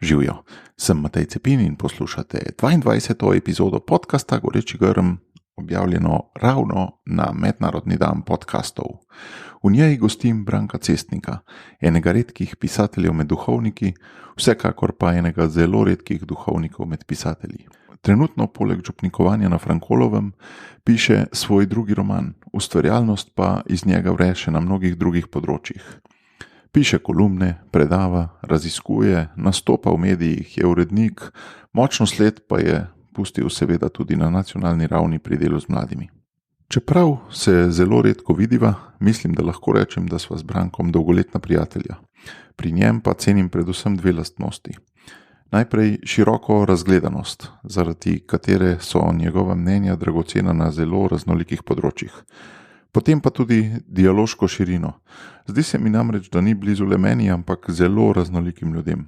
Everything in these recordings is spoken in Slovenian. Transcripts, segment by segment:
Živijo, sem Matej Cepin in poslušate 22. epizodo podcasta Goreči grm, objavljeno ravno na Mednarodni dan podcastov. V njej gostim Branka Cestnika, enega redkih pisateljev med duhovniki, vsekakor pa enega zelo redkih duhovnikov med pisatelji. Trenutno poleg župnikovanja na Frankolovem piše svoj drugi roman, ustvarjalnost pa iz njega vre še na mnogih drugih področjih. Piše kolumne, predava, raziskuje, nastopa v medijih, je urednik, močno sled pa je pustil seveda tudi na nacionalni ravni pri delu z mladimi. Čeprav se zelo redko vidiva, mislim, da lahko rečem, da sva z Brankom dolgoletna prijatelja. Pri njem pa cenim predvsem dve lastnosti. Najprej široko razgledanost, zaradi katere so njegova mnenja dragocena na zelo raznolikih področjih. Potem pa tudi dialoško širino. Zdi se mi namreč, da ni blizu le meni, ampak zelo raznolikim ljudem.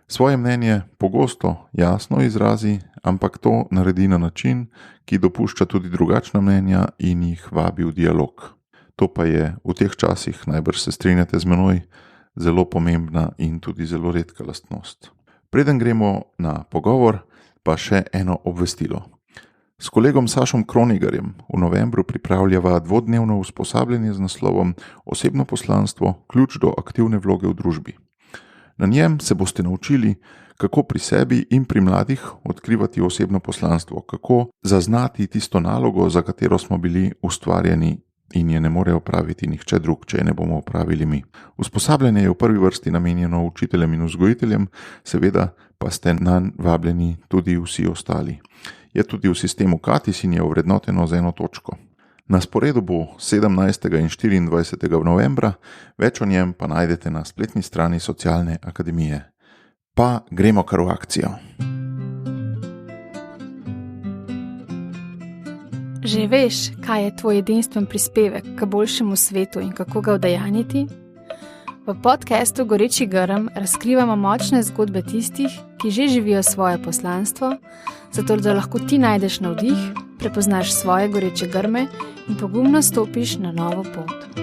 Svoje mnenje pogosto jasno izrazi, ampak to naredi na način, ki dopušča tudi drugačna mnenja in jih vabi v dialog. To pa je v teh časih, najbrž se strinjate z menoj, zelo pomembna in tudi zelo redka lastnost. Preden gremo na pogovor, pa še eno obvestilo. S kolegom Sašom Kronigarjem v novembru pripravljava dvodnevno usposabljanje z naslovom Osebno poslanstvo, ključ do aktivne vloge v družbi. Na njem se boste naučili, kako pri sebi in pri mladih odkrivati osebno poslanstvo, kako zaznati tisto nalogo, za katero smo bili ustvarjeni in je ne more opraviti nihče drug, če je ne bomo opravili mi. Usposabljanje je v prvi vrsti namenjeno učiteljem in vzgojiteljem, seveda pa ste nanj vabljeni tudi vsi ostali. Je tudi v sistemu KATIS in je ovrednoteno z eno točko. Na sporedu bo 17. in 24. novembra, več o njem pa najdete na spletni strani Socialne akademije. Pa gremo kar v akcijo. Že veš, kaj je tvoj edinstven prispevek k boljšemu svetu in kako ga udejanjiti? V podcastu Goreči grm razkrivamo močne zgodbe tistih, ki že živijo svoje poslanstvo, zato da lahko ti najdeš navdih, prepoznaš svoje goreče grme in pogumno stopiš na novo pot.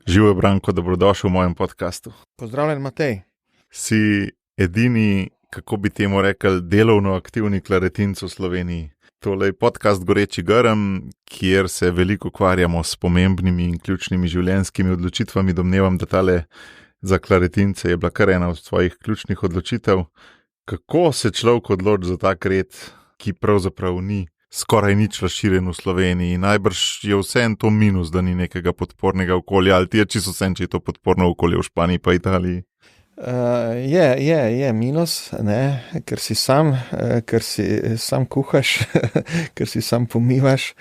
Živijo, Branko, dobrodošel v mojem podcastu. Pozdravljen, Matej. Si edini, kako bi temu rekel, delovno aktivni klaretinc v Sloveniji. Tole je podcast Goreči grm, kjer se veliko ukvarjamo s pomembnimi in ključnimi življenjskimi odločitvami. Domnevam, da tale za klaretince je bila kar ena od svojih ključnih odločitev. Kako se človek odloči za tak red, ki pravzaprav ni skoraj nič razširjen v Sloveniji? Najbrž je vseeno to minus, da ni nekega podpornega okolja, ali ti je čisto vseeno, če je to podporno okolje v Španiji pa Italiji? Je minus, ne, ker si sam kuhaš, ker si sam pomivaš,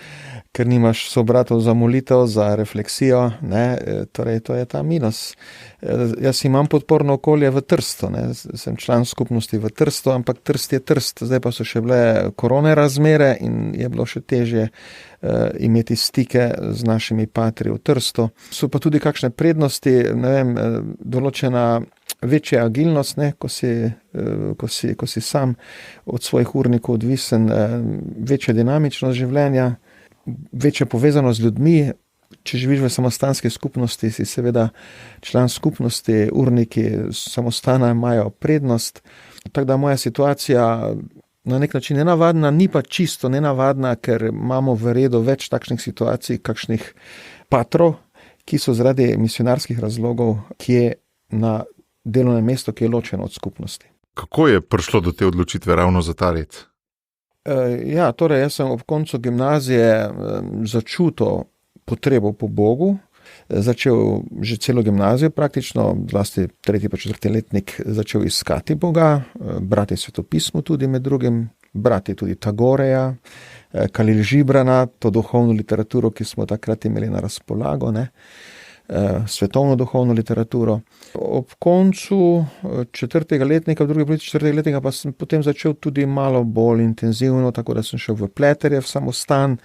ker nimaš sobratov za molitev, za refleksijo, ne, torej to je ta minus. Jaz imam podporno okolje v Trstu, ne, sem član skupnosti v Trstu, ampak Trst je Trst, zdaj pa so še bile korone razmere in je bilo še težje imeti stike z našimi patri v Trstu. So pa tudi kakšne prednosti, ne vem, določena večja agilnost, ne, ko si sam od svojih urnikov odvisen, večja dinamičnost življenja, večja povezanost z ljudmi. Če živiš v samostanski skupnosti, si seveda član skupnosti, urniki samostana imajo prednost. Tako da moja situacija na nek način nenavadna, ni pa čisto nenavadna, ker imamo v redu več takšnih situacij, kakšnih patrov, ki so zaradi misionarskih razlogov, ki je na delovnem mestu, ki je ločeno od skupnosti. Kako je prišlo do te odločitve ravno za ta red? Torej jaz sem ob koncu gimnazije začutil potrebo po Bogu, začel že celo gimnazijo praktično, zlasti 3. pa 4. letnik začel iskati Boga, brati svetopismo tudi med drugim, brati tudi Tagoreja, Kalil Žibrana, to duhovno literaturo, ki smo takrat imeli na razpolago, ne, svetovno duhovno literaturo. Ob koncu 4. letnika, v drugi polovici 4. letnika pa sem potem začel tudi malo bolj intenzivno, tako da sem šel v Pleterjev samostan,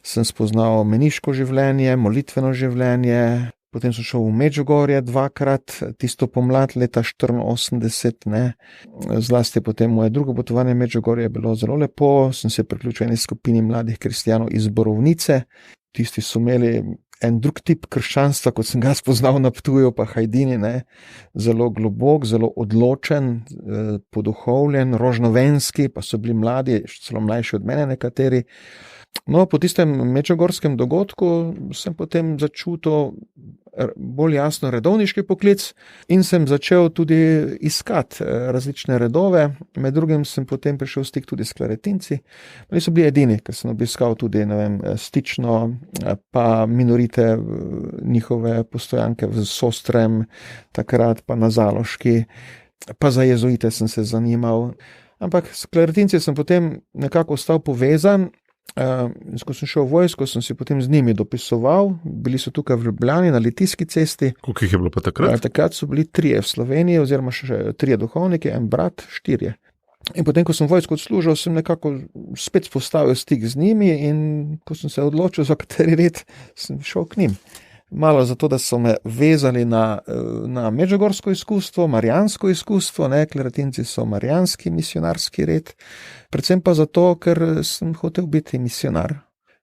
sem spoznal meniško življenje, molitveno življenje, potem sem šel v Medžugorje dvakrat, tisto pomlad leta 84, ne. Zlasti potem moje drugo potovanje v Medžugorje je bilo zelo lepo, sem se priključil eni skupini mladih kristjanov iz Borovnice. Tisti so imeli en drug tip krščanstva, kot sem ga spoznal na Ptuju, pa Hajdini, ne, zelo globok, zelo odločen, poduhovljen, rožnovenski, pa so bili mladi, celo mlajši od mene nekateri. No, po tistem medžugorskem dogodku sem potem začutil bolj jasno redovniški poklic in sem začel tudi iskati različne redove. Med drugim sem potem prišel v stik tudi s klaretinci. Oni so bili edini, ker sem obiskal tudi, Stično, pa minorite njihove postojanke v Sostrem, takrat pa na Zaloški, pa za jezuite sem se zanimal. Ampak s klaretinci sem potem nekako ostal povezan. Ko sem šel v vojsko, sem si potem z njimi dopisoval, bili so tukaj v Ljubljani na Litijski cesti. Koliko jih je bilo pa takrat? Takrat so bili 3 v Sloveniji, oziroma še 3 duhovniki, en brat, 4. In potem, ko sem vojsko odslužil, sem nekako spet spostavil stik z njimi in ko sem se odločil, za kateri red, sem šel k njim. Malo zato, da so me vezali na medžugorsko izkustvo, marijansko izkustvo, klaretinci so marijanski misionarski red, predvsem pa zato, ker sem hotel biti misionar.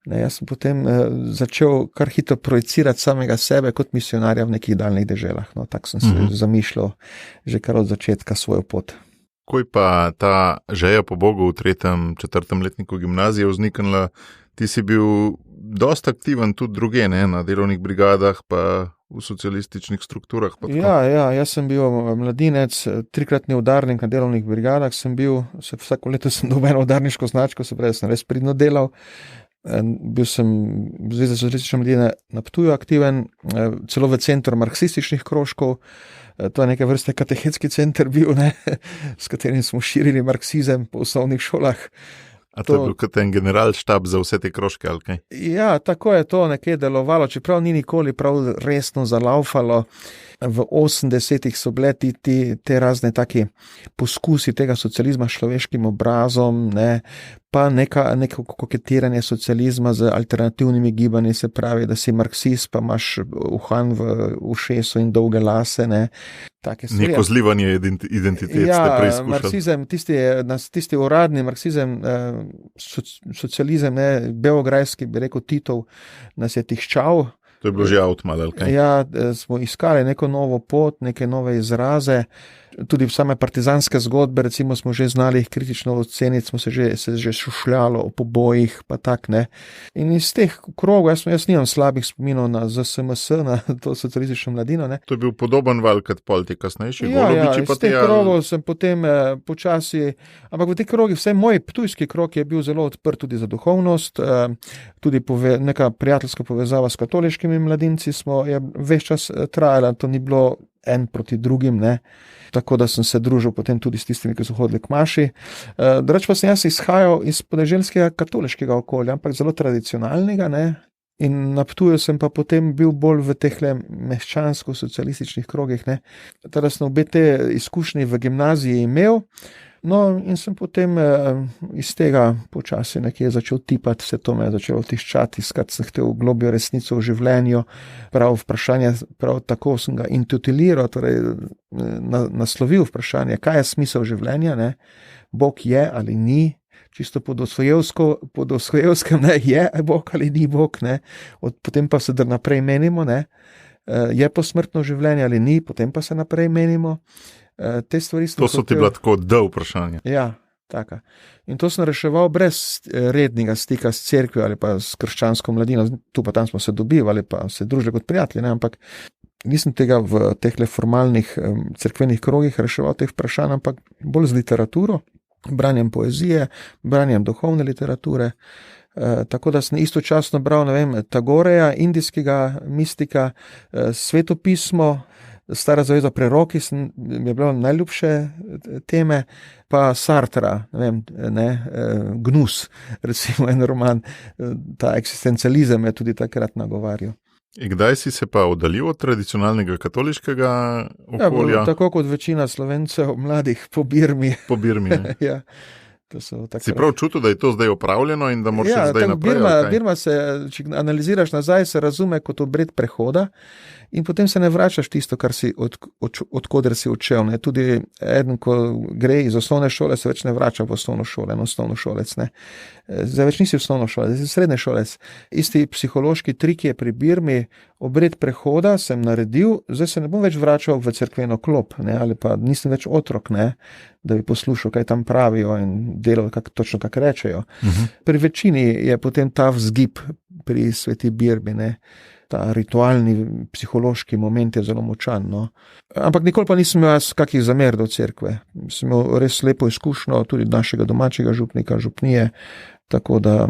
Jaz sem potem začel kar hitro projicirati samega sebe kot misionarja v nekih daljnih deželah. Tako sem se zamišljal že kar od začetka svojo pot. Ko je pa ta želja po Bogu v 3., 4. letniku gimnazije vzniknila, ti si bil dosta aktiven tudi druge, na delovnih brigadah, pa v socialističnih strukturah. Ja, jaz sem bil mladinec, 3-kratni udarnik na delovnih brigadah, vsako leto sem dobil eno udarniško značko, se pravi, sem res pridno delal. Bil sem v Zvezi socialistične mladine na Ptuju aktiven, celo v centru marksističnih krožkov. To je neke vrste katehetski center bil, s katerim smo širili marksizem po osnovnih šolah. A to je bil kot en generalštab za vse te krožke, ali kaj? Ja, tako je to nekje delovalo, čeprav ni nikoli prav resno zalaufalo. V 80-ih so bile te razne taki poskusi tega socializma s človeškim obrazom, pa neko koketiranje socializma z alternativnimi gibanji, se pravi, da si marksist, pa imaš uhan v ušesu in dolge lase, Neko zlivanje identitet ste preizkušali. Marksizem, tisti uradni marksizem, socializem, beograjski, bi rekel Titov, nas je tiščal. To je bilo že avtmal, ali kaj? Ja, smo iskali neko novo pot, neke nove izraze, tudi same partizanske zgodbe, recimo smo že znali jih kritično oceniti, smo se že šušljalo o pobojih, pa tak, In iz teh krogov, jaz nimam slabih spominov na ZSMS, na to socialistično mladino, To je bil podoben val kot polti kasnejši, Golobiči pa te. Ja, iz teh krogov sem potem počasi, ampak v teh krogih, vsaj moj ptujski krog je bil zelo odprt tudi za duhovnost, tudi neka prijateljska povezava s katoliškimi mladinci je ves čas trajala, to ni bilo en proti drugim, Tako da sem se družil potem tudi s tistimi, ki so hodili k maši. Drugače pa sem jaz izhajal iz podeželskega katoliškega okolja, ampak zelo tradicionalnega, In na Ptuju sem pa potem bil bolj v teh meščansko-socialističnih krogih, Teda sem obe te izkušnje v gimnaziji imel. No, in sem potem iz tega počasi nekje začel tipati, vse to me je začelo tiščati, iskati sem hotel globljo resnico v življenju, prav tako sem ga intituliral, torej naslovil vprašanje, kaj je smisel življenja, Bog je ali ni, čisto po Dostojevskem, je Bog ali ni Bog, potem pa se naprej menimo, je posmrtno življenje ali ni, potem pa se naprej menimo. Te stvari to so ti bila tako vprašanja. Ja, taka. In to sem reševal brez rednega stika s cerkvijo ali pa s krščansko mladino, tu pa tam smo se dobivali, pa se družili kot prijatelji, ampak nisem tega v teh formalnih cerkvenih krogih reševal teh vprašanj, ampak bolj z literaturo, branjem poezije, branjem duhovne literature, tako da sem istočasno bral, Tagoreja, indijskega mistika, svetopismo, Stara zaveza preroki mi je bilo najljubše teme, pa Sartra, Gnus, recimo en roman, ta eksistencializem je tudi takrat nagovarjal. In kdaj si se pa oddaljil od tradicionalnega katoliškega okolja? Ja, tako kot večina Slovencev, mladih, po Birmi. Po Birmi, ja. Si prav čutil, da je to zdaj opravljeno in da moraš zdaj naprej? Birma se, če analiziraš nazaj, se razume kot obred prehoda in potem se ne vračaš tisto, kar si odkoder si odšel. Ne. Tudi eden, ko gre iz osnovne šole, se več ne vrača v osnovno šolo, osnovno šolec. Ne. Zdaj več nisi osnovno šolec, zdaj si srednje šolec. Isti psihološki trik je pri Birmi, obred prehoda sem naredil, zdaj se ne bom več vračal v cerkveno klop, ne, ali pa nisem več otrok, ne, da bi poslušal, kaj tam pravijo in delal točno, kak rečejo. Pri večini je potem ta vzgib pri sveti Birmi, ne. Ta ritualni psihološki moment je zelo močan. No. Ampak nikoli pa nisem imel kakih zamer do cerkve. Sem imel res lepo izkušnjo tudi našega domačega župnika, župnije, tako da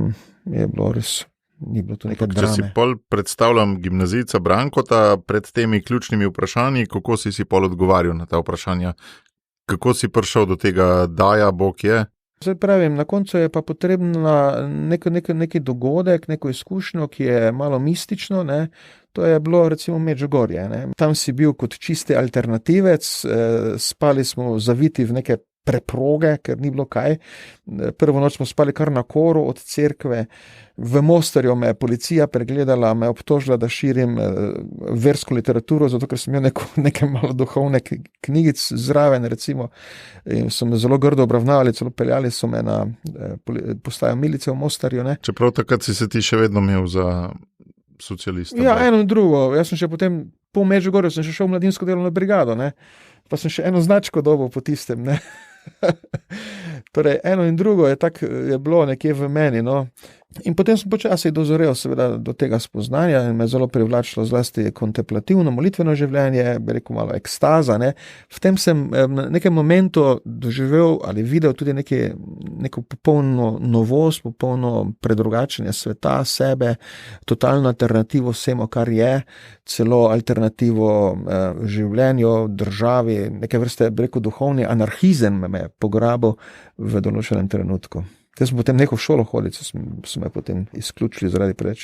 je bilo res, ni bilo to nekaj drame. Če si pol predstavljam gimnazijca Brankota pred temi ključnimi vprašanji, kako si pol odgovarjal na ta vprašanja? Kako si prišel do tega, da ja, Bog je? Zdaj pravim, na koncu je pa potrebno neki dogodek, neko izkušnjo, ki je malo mistično, ne. To je bilo recimo Medžugorje, ne. Tam si bil kot čisti alternativec, spali smo zaviti v neke preproge, ker ni bilo kaj. Prvo noč smo spali kar na koru od cerkve. V Mostarju me je policija pregledala, me obtožila, da širim versko literaturo, zato ker sem imel neke malo duhovne knjigic zraven, recimo. In so me zelo grdo obravnavali, celo peljali so me na postajo milice v Mostarju. Ne. Čeprav takrat si se ti še vedno imel za socialista. Ja, eno in drugo. Jaz sem še potem, po Medžugorju sem še šel v mladinsko delovno brigado, ne. Pa sem še eno značko dobil po tistem, ne. Torej, eno in drugo je bilo nekje v meni, no. In potem sem počasi dozorel seveda do tega spoznanja in me zelo privlačilo zlasti kontemplativno, molitveno življenje, bi rekel malo ekstaza, ne. V tem sem na nekem momentu doživel ali videl tudi neko popolno novost, popolno predrugačenje sveta, sebe, totalno alternativo vsemu, kar je, celo alternativo življenju, državi, neke vrste, bi rekel, duhovni anarhizem me pograbil v določenem trenutku. Jaz sem potem neko v šolo hodil, so me potem izključili zaradi preveč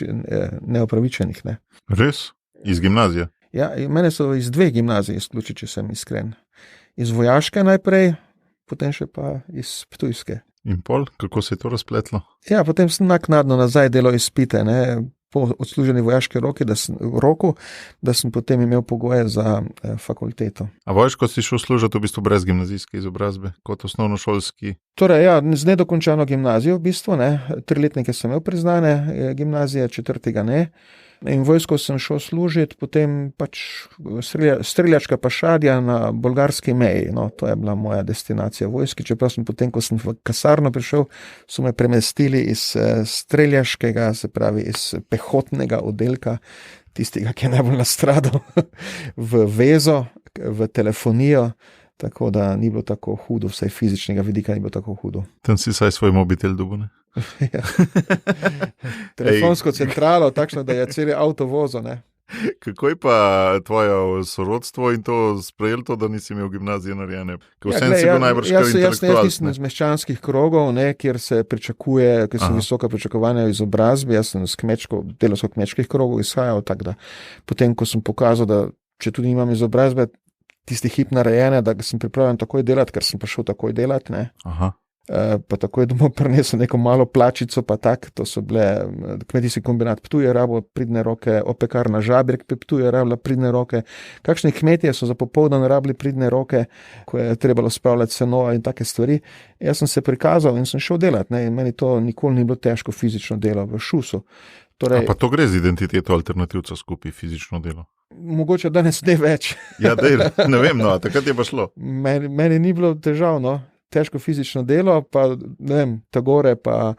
neopravičenih. Ne. Res? Iz gimnazije? Ja, mene so iz 2 gimnazije izključili, če sem iskren. Iz vojaške najprej, potem še pa iz ptujske. In pol, kako se je to razpletlo? Ja, potem sem naknadno nazaj delal izpite, ne, po odsluženi vojaški roku, da sem potem imel pogoje za fakulteto. A vojsko si šel služiti v bistvu brez gimnazijske izobrazbe, kot osnovnošolski? Torej, ja, z nedokončano gimnazijo v bistvu, ne, 3-letnike sem imel priznane gimnazije, 4. ne. In vojsko sem šel služiti, potem pač streljačka pašadja na bolgarski meji, no, to je bila moja destinacija vojski, čeprav sem potem, ko sem v kasarno prišel, so me premestili iz streljaškega, se pravi iz pehotnega oddelka, tistega, ki je najbolj nastradal, v vezo, v telefonijo, tako da ni bilo tako hudo, vsaj fizičnega vidika ni bilo tako hudo. Tam si saj svoj mobitel dobil, ne? Ja. Telefonsko centralo, takšno, da je cel avto vozil, ne. Kako je pa tvoje sorodstvo in to sprejel to, da nisi imel gimnazije narejene? Jaz nisem iz meščanskih krogov, ne, kjer se pričakuje, ker so visoka pričakovanja v izobrazbi, jaz sem delal so kmečkih krogov izhajal, tako da potem, ko sem pokazal, da če tudi nimam izobrazbe, tisti hip narejene, da sem pripravljen takoj delati, ker sem prišel takoj delati, ne. Aha. Pa takoj domov prinesel neko malo plačico, pa tak, to so bile kmetijski kombinat Ptuje rabo pridne roke, opekarna Žabirk Ptuje rabila pridne roke, kakšni kmetije so za popoldan rabili pridne roke, ko je trebalo spravljati seno in take stvari. Jaz sem se prikazal in sem šel delati, ne, in meni to nikoli ni bilo težko fizično delo v šusu. Torej, pa to gre z identiteto alternativca skupaj, fizično delo? Mogoče danes ne več. Ja, ne vem, no, takrat je pa šlo. Meni ni bilo težav, no. Težko fizično delo, pa ne vem, tagore, pa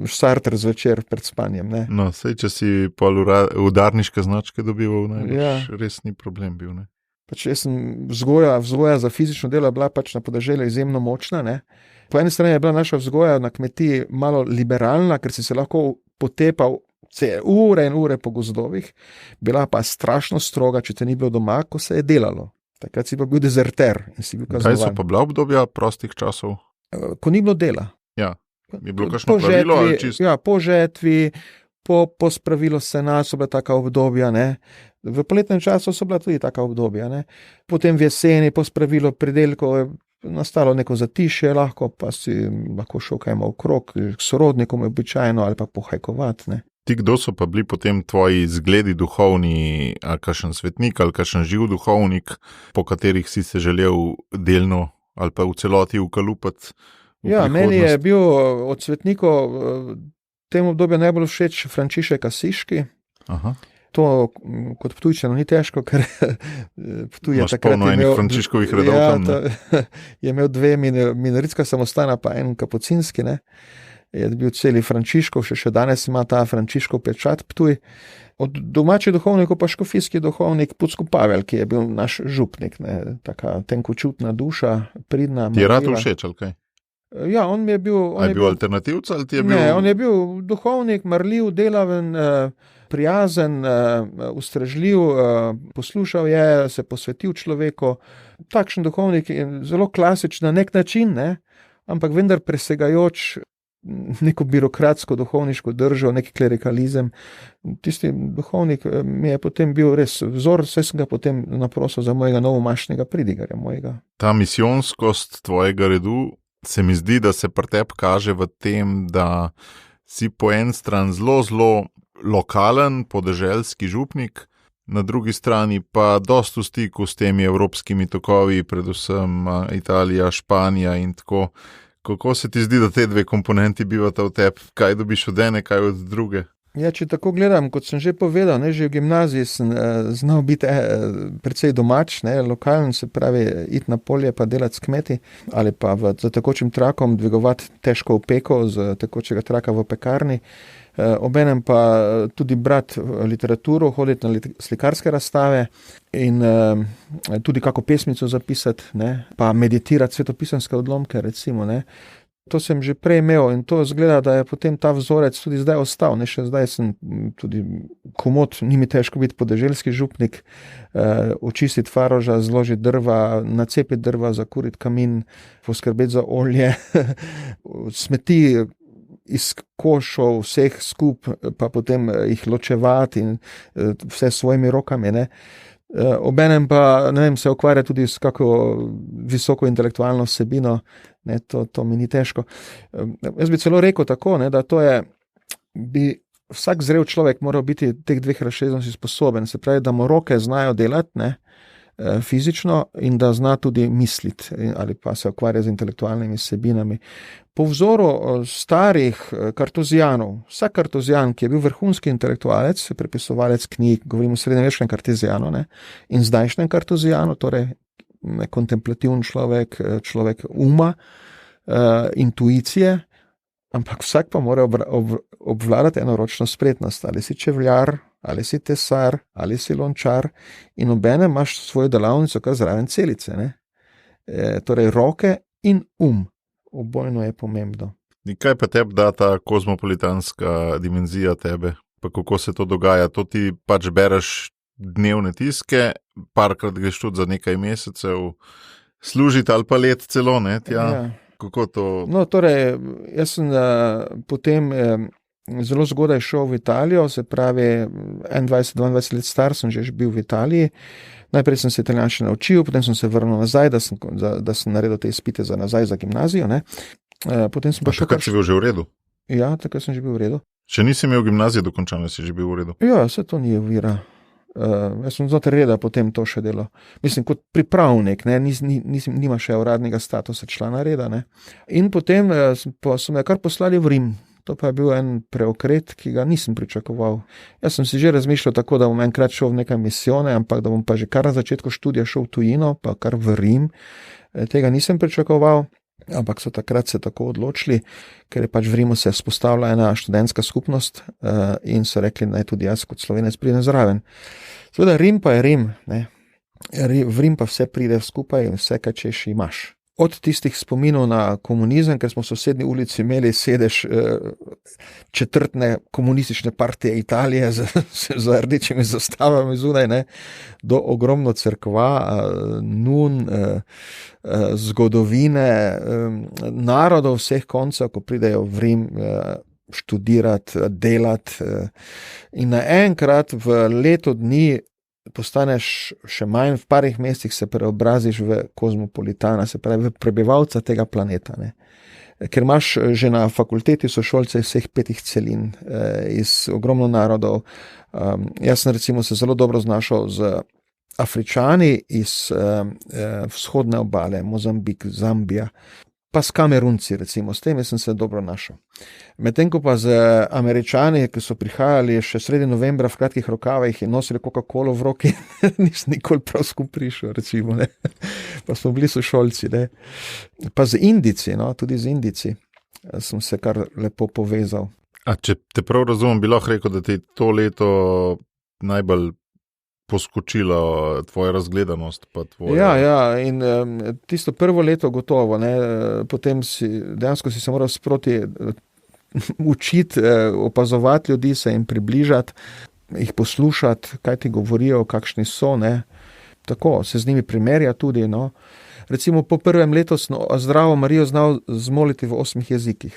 štarter zvečer pred spanjem. Ne. No, sej, če si pol udarniške značke dobival, res ni problem bil. Ne. Pač jaz sem vzgoja za fizično delo bila pač na podeželju izjemno močna. Ne. Po eni strani je bila naša vzgoja na kmetiji malo liberalna, ker si se lahko potepal ure in ure po gozdovih, bila pa strašno stroga, če te ni bilo doma, ko se je delalo. Takrat si pa bil dezerter in si bil kaznovan. Kaj so pa bila obdobja prostih časov? Ko ni bilo dela. Ja, je bilo kakšno pravilo ali čisto? Ja, po žetvi, po spravilu sena so bila taka obdobja, ne. V poletnem času so bila tudi taka obdobja, ne. Potem v jeseni, po spravilu pridelkov je nastalo neko zatišje, lahko pa si lahko šel kaj okrog, k sorodnikom običajno ali pa pohajkovati, ne. Ti, kdo so pa bili potem tvoji zgledi duhovni, ali kakšen svetnik, ali kakšen živ duhovnik, po katerih si se želel delno ali pa v celoti ukalupati? Ja, meni je bil od svetnikov v tem obdobju najbolj všeč Frančišek Asiški. Aha. To kot Ptujčan ni težko, ker Ptuj je takrat imel Frančiškovih redov tam. Je imel 2 minoritska samostana, pa en kapucinski, ne. Je bil celi Frančiškov, še danes ima ta Frančiškov pečat Ptuj. Od domačih duhovnikov pa škofijski duhovnik Pucko Pavel, ki je bil naš župnik, ne, taka tenkočutna duša, pridna. Ti je rad všeč, ali kaj? Ja, on mi je bil... Je bil alternativc, ali ti je bil... Ne, on je bil duhovnik, marljiv, delaven, prijazen, ustrežljiv, poslušal je, se posvetil človeku. Takšen duhovnik je zelo klasičen na nek način, ne, ampak vendar presegajoč neko birokratsko duhovniško držo, neki klerikalizem. Tisti duhovnik mi je potem bil res vzor, vse sem ga potem naprosil za mojega novomašnega pridigarja mojega. Ta misijonskost tvojega redu se mi zdi, da se pri tebi kaže v tem, da si po en stran zelo lokalen, podeželski župnik, na drugi strani pa dosti v stiku s temi evropskimi tokovi, predvsem Italija, Španija in tako. Kako se ti zdi, da te 2 komponenti bivata v tebi? Kaj dobiš od ene, kaj od druge? Ja, če tako gledam, kot sem že povedal, ne, že v gimnaziji sem znal biti precej domač, ne, lokalen, se pravi, iti na polje pa delati s kmeti ali pa za tekočim trakom dvigovati težko opeko z tekočega traka v pekarni. Obenem pa tudi brati literaturo, hoditi na slikarske razstave in tudi kako pesmico zapisati, ne, pa meditirati svetopisanske odlomke, recimo, ne. To sem že prej imel in to zgleda, da je potem ta vzorec tudi zdaj ostal. Ne, še zdaj sem tudi komot, ni mi težko biti podeželski župnik, očistiti faroža, zložiti drva, nacepiti drva, zakuriti kamin, poskrbeti za olje, smeti iz košov vseh skup, pa potem jih ločevati in vse svojimi rokami, ne. Obenem pa, ne vem, se ukvarja tudi s kako visoko intelektualno vsebino, ne, to mi ni težko. Jaz bi celo rekel tako, ne, da to je, bi vsak zrel človek moral biti teh 2 razsežnosti sposoben, se pravi, da mu roke znajo delati, ne, fizično in da zna tudi misliti ali pa se ukvarja z intelektualnimi vsebinami. Po vzoru starih kartuzijanov, vsak kartuzijan, ki je bil vrhunski intelektualec, prepisovalec knjig, govorimo o srednjeveškem kartuzijanu, ne, in zdajšnjem kartuzijanu, torej kontemplativen človek, človek uma, intuicije, ampak vsak pa mora obvladati enoročno spretnost, ali si čevljar, ali si tesar, ali si lončar in obenem imaš svojo delavnico kar zraven celice, ne. Torej roke in obojno je pomembno. Kaj pa tebi da ta kozmopolitanska dimenzija tebe? Pa kako se to dogaja? To ti pač bereš dnevne tiske, parkrat greš tudi za nekaj mesecev služiti ali pa let celo, ne? Tja. Ja. Kako to? No, torej, jaz sem potem zelo zgodaj šel v Italijo, se pravi 21-22 let star sem že bil v Italiji. Najprej sem se italijanščino naučil, potem sem se vrnil nazaj, da sem naredil te izpite za nazaj za gimnazijo, ne. Potem sem pa še takrat si bil že v redu? Ja, takrat sem že bil v redu. Če nisi imel gimnazije dokončane, si že bil v redu? Ja, se to ni ovira. Jaz sem znotraj reda potem to še delal. Mislim, kot pripravnik, ne, nima še uradnega statusa člana reda, ne. In potem so me kar poslali v Rim. To pa je bil en preokret, ki ga nisem pričakoval. Jaz sem si že razmišljal tako, da bom enkrat šel v nekaj misijone, ampak da bom pa že kar na začetku študija šel v tujino, pa kar v Rim. Tega nisem pričakoval, ampak so takrat se tako odločili, ker je pač v Rimu se vzpostavila ena študentska skupnost in so rekli, naj tudi jaz kot Slovenec pridem zraven. Seveda Rim pa je Rim, ne. V Rim pa vse pride skupaj in vse, kaj češ imaš. Od tistih spominov na komunizem, ker smo v sosednji ulici imeli sedež četrtne komunistične partije Italije z rdečimi zastavami zunaj, ne, do ogromno cerkva, nun, zgodovine, narodov vseh koncev, ko pridejo v Rim študirati, delati in naenkrat v letu dni postaneš še manj, v parih mesecih se preobraziš v kozmopolitana, se pravi v prebivalca tega planeta, ne. ker imaš že na fakulteti sošolce vseh 5 celin, iz ogromno narodov. Jaz sem recimo se zelo dobro znašel z Afričani iz vzhodne obale, Mozambik, Zambija, pa s Kamerunci recimo, s temi sem se dobro našel. Medtem ko pa z Američani, ki so prihajali še sredi novembra v kratkih rokavih in nosili Coca-Colo v roki, nisem nikoli prav skupaj prišel, recimo, ne. Pa smo bili sošolci, ne. Pa z Indijci, no, tudi z Indijci sem se kar lepo povezal. A če te prav razumem, bi lahko rekel, da ti to leto najbolj poskočila tvoja razgledanost? Pa tvoja... Ja, in tisto prvo leto gotovo, ne, potem dejansko si se moral sproti učiti, opazovati ljudi, se jim približati, jih poslušati, kaj ti govorijo, kakšni so, ne. Tako, se z njimi primerja tudi, no. Recimo po prvem letu sem Zdravo Marijo znal zmoliti v 8 jezikih.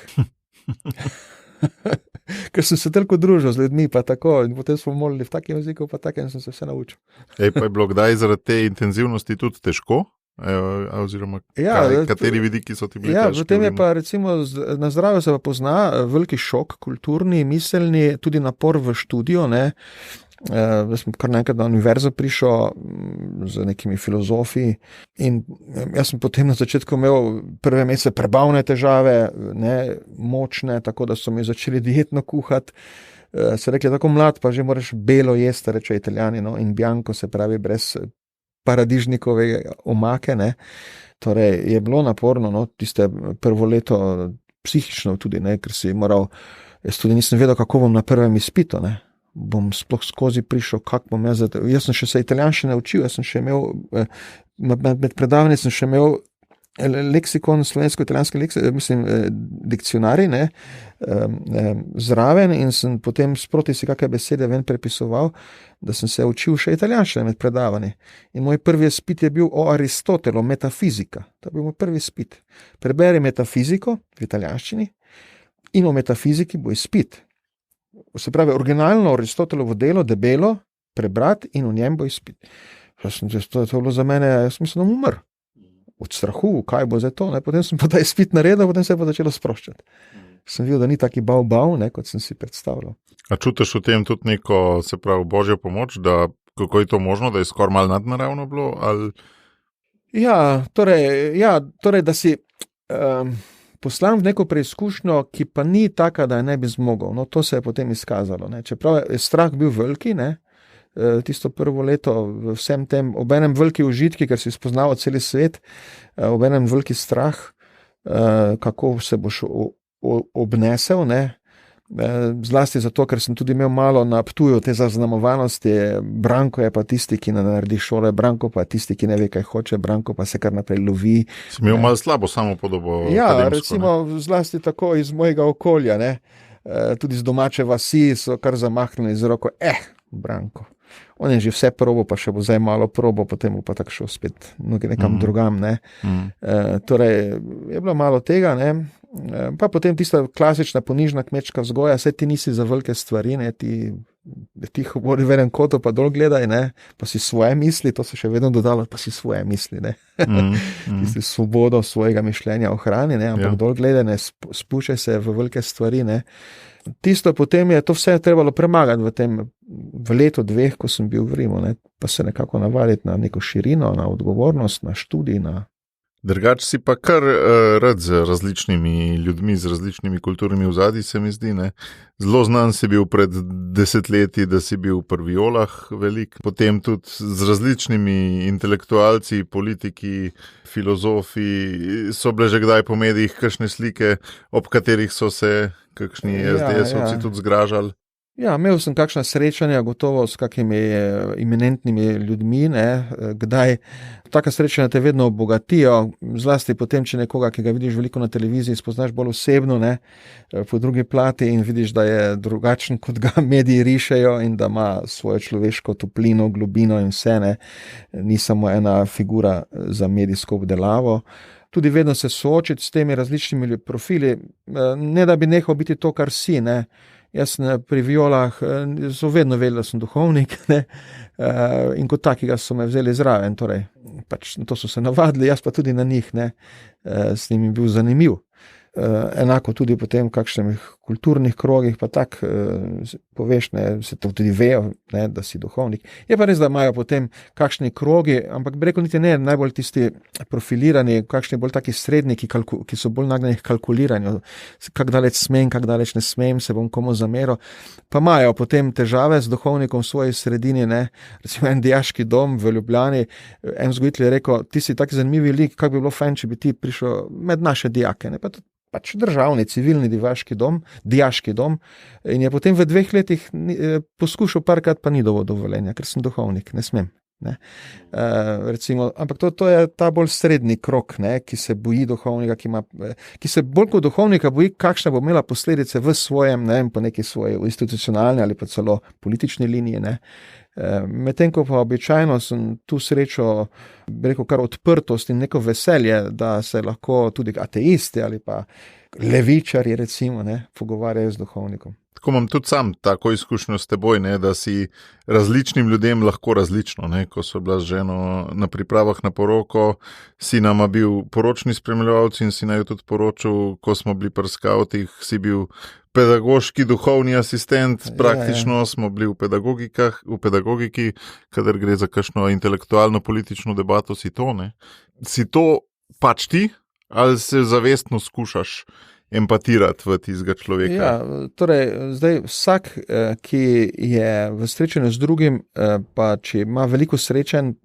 Ker sem se toliko družil z ljudmi, pa tako, in potem smo molili v takem jeziku, pa takem sem se vse naučil. Pa je bilo kdaj zaradi te intenzivnosti tudi težko? Oziroma, kateri vidiki so ti bili težki? Potem je pa recimo na Zdravju se pa pozna veliki šok, kulturni, miselni, tudi napor v študiju, ne. Jaz sem kar nekaj na univerzo prišel z nekimi filozofi in jaz sem potem na začetku imel prve mesece prebavne težave, ne, močne, tako da so mi začeli dietno kuhati. Se rekli, tako mlad, pa že moraš belo jesti, reče Italijani, no, in bianco, se pravi brez paradižnikove omake, ne. Torej je bilo naporno, no, tiste prvo leto psihično tudi, ne, ker si moral, jaz tudi nisem vedel, kako bom na prvem izpitu, ne. Bom sploh skozi prišel, kako bom jaz sem še se italijanščine učil, jaz sem še imel, med predavanji sem še imel leksikon, slovensko-italijanski dikcionarij, ne, zraven in sem potem sproti si kakšne besede ven prepisoval, da sem se učil še italijanščine med predavanji. In moj prvi izpit je bil o Aristotelu, metafizika. To je bil moj prvi izpit. Preberi metafiziko v italijanščini in o metafiziki bo izpit. Se pravi, originalno Aristotelovo delo, debelo, prebrati in v njem bo izpit. To je bilo za mene, jaz mislim, umr. Od strahu, kaj bo zdaj to, ne? Potem sem pa ta izpit naredil, potem se je pa začelo sproščati. Sem videl, da ni taki bav, ne, kot sem si predstavljal. A čutiš v tem tudi neko, se pravi, božjo pomoč, da kako je to možno, da je skoraj malo nadnaravno bilo? Ali... Torej, da si... poslan v neko preizkušnjo, ki pa ni taka, da je ne bi zmogel. No, to se je potem izkazalo, ne. Čeprav je strah bil veliki, ne, tisto prvo leto vsem tem, obenem veliki užitki, ker si spoznal celi svet, obenem veliki strah, kako se boš obnesel, ne. Zlasti zato, ker sem tudi imel malo na Ptuju te zaznamovanosti, Branko je pa tisti, ki ne naredi šole, Branko pa tisti, ki ne ve, kaj hoče, Branko pa se kar naprej lovi. Si imel malo slabo samopodobo. Ja, recimo zlasti tako iz mojega okolja, ne. Tudi z domače vasi so kar zamahnili z roko, Branko. On je že vse probo, pa še bo zdaj malo probo, potem bo pa tako šel spet nekam drugam, ne. Torej, je bilo malo tega, ne. Pa potem tista klasična ponižna kmečka vzgoja, saj ti nisi za velike stvari, ne, ti govori v enem kotu, pa dol gledaj, ne, pa si svoje misli, to se še vedno dodalo, pa si svoje misli, ne. Tisti svobodo svojega mišljenja ohrani, ne, ampak dol gledaj, ne, spuščaj se v velike stvari, ne. Tisto potem je to vse trebalo premagati v letu, dveh, ko sem bil v Rimu, ne, pa se nekako navaditi na neko širino, na odgovornost, na študij, na... Drugače si pa kar rad z različnimi ljudmi, z različnimi kulturnimi ozadji, se mi zdi, ne. Zelo znan si bil pred desetletji, da si bil pri Violah velik, potem tudi z različnimi intelektualci, politiki, filozofi, so bile že kdaj po medijih kakšne slike, ob katerih so se kakšni SDS-ovci tudi zgražali. Ja, imel sem kakšna srečanja, gotovo s kakimi eminentnimi ljudmi, ne, kdaj. Taka srečanja te vedno obogatijo, zlasti potem, če nekoga, ki ga vidiš veliko na televiziji, spoznaš bolj osebno, ne, po drugi plati in vidiš, da je drugačen, kot ga mediji rišejo in da ima svojo človeško toplino, globino in vse, ne, ni samo ena figura za medijsko obdelavo. Tudi vedno se soočiti s temi različnimi profili, ne da bi nehal biti to, kar si, ne. Jaz pri Violah so vedno vedeli, da sem duhovnik, ne, in kot takega so me vzeli zraven, torej, pač to so se navadili, jaz pa tudi na njih, ne, s njimi bil zanimiv. Enako tudi potem v kakšnih kulturnih krogih, pa tako poveš, ne, se to tudi vejo, ne, da si duhovnik. Je pa res, da imajo potem kakšni krogi, ampak bi rekel, niti ne najbolj tisti profilirani, kakšni bolj taki srednji, ki so bolj nagnjeni k kalkuliranju, kak daleč smem, kak daleč ne smem, se bom komu zameril. Pa imajo potem težave z duhovnikom v svoji sredini, ne. Recimo en dijaški dom v Ljubljani, en vzgojitelj je rekel, ti si tak zanimivi lik, kako bi bilo fajn, če bi ti prišel med naše dijake, ne, pa tudi pač državni, civilni dijaški dom, in je potem v 2 letih poskušal parkrat, pa ni dovolj dovoljenja, ker sem duhovnik, ne smem. Ne. Recimo, ampak to je ta bolj srednji krog, ne, ki se boji duhovnika, ki se bolj kot duhovnika boji, kakšne bo imela posledice v svojem, ne vem, po neki svoji institucionalni ali pa celo politični liniji, ne. Medtem ko pa običajno sem tu srečo, bi rekel, kar odprtost in neko veselje, da se lahko tudi ateisti ali pa levičarji recimo, ne, pogovarjajo z duhovnikom. Tako imam tudi sam tako izkušnjo s teboj, ne, da si različnim ljudem lahko različno. Ne. Ko so bila z ženo na pripravah na poroko, si nama bil poročni spremljevalci in si naj tudi poročil, ko smo bili pri skavtih, si bil pedagoški duhovni asistent, praktično smo bili v pedagogiki, kadar gre za kakšno intelektualno politično debato, si to, ne. Si to pač ti, ali se zavestno skušaš empatirati v tistega človeka? Ja, torej, zdaj vsak, ki je v srečanju z drugim, pa če ima veliko srečanj,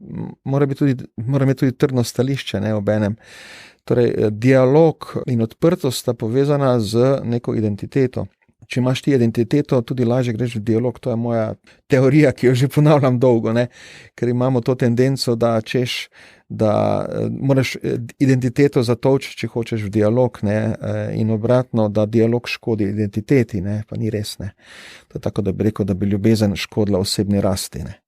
mora imeti tudi trdno stališče, ne, obenem. Torej, dialog in odprtost sta povezana z neko identiteto. Če imaš ti identiteto, tudi lažje greš v dialog, to je moja teorija, ki jo že ponavljam dolgo, ne? Ker imamo to tendenco, da moraš identiteto zatolči, če hočeš v dialog, ne? In obratno, da dialog škodi identiteti, ne? Pa ni res, ne? To je tako, da bi rekel, da bi ljubezen škodila osebni rasti, ne?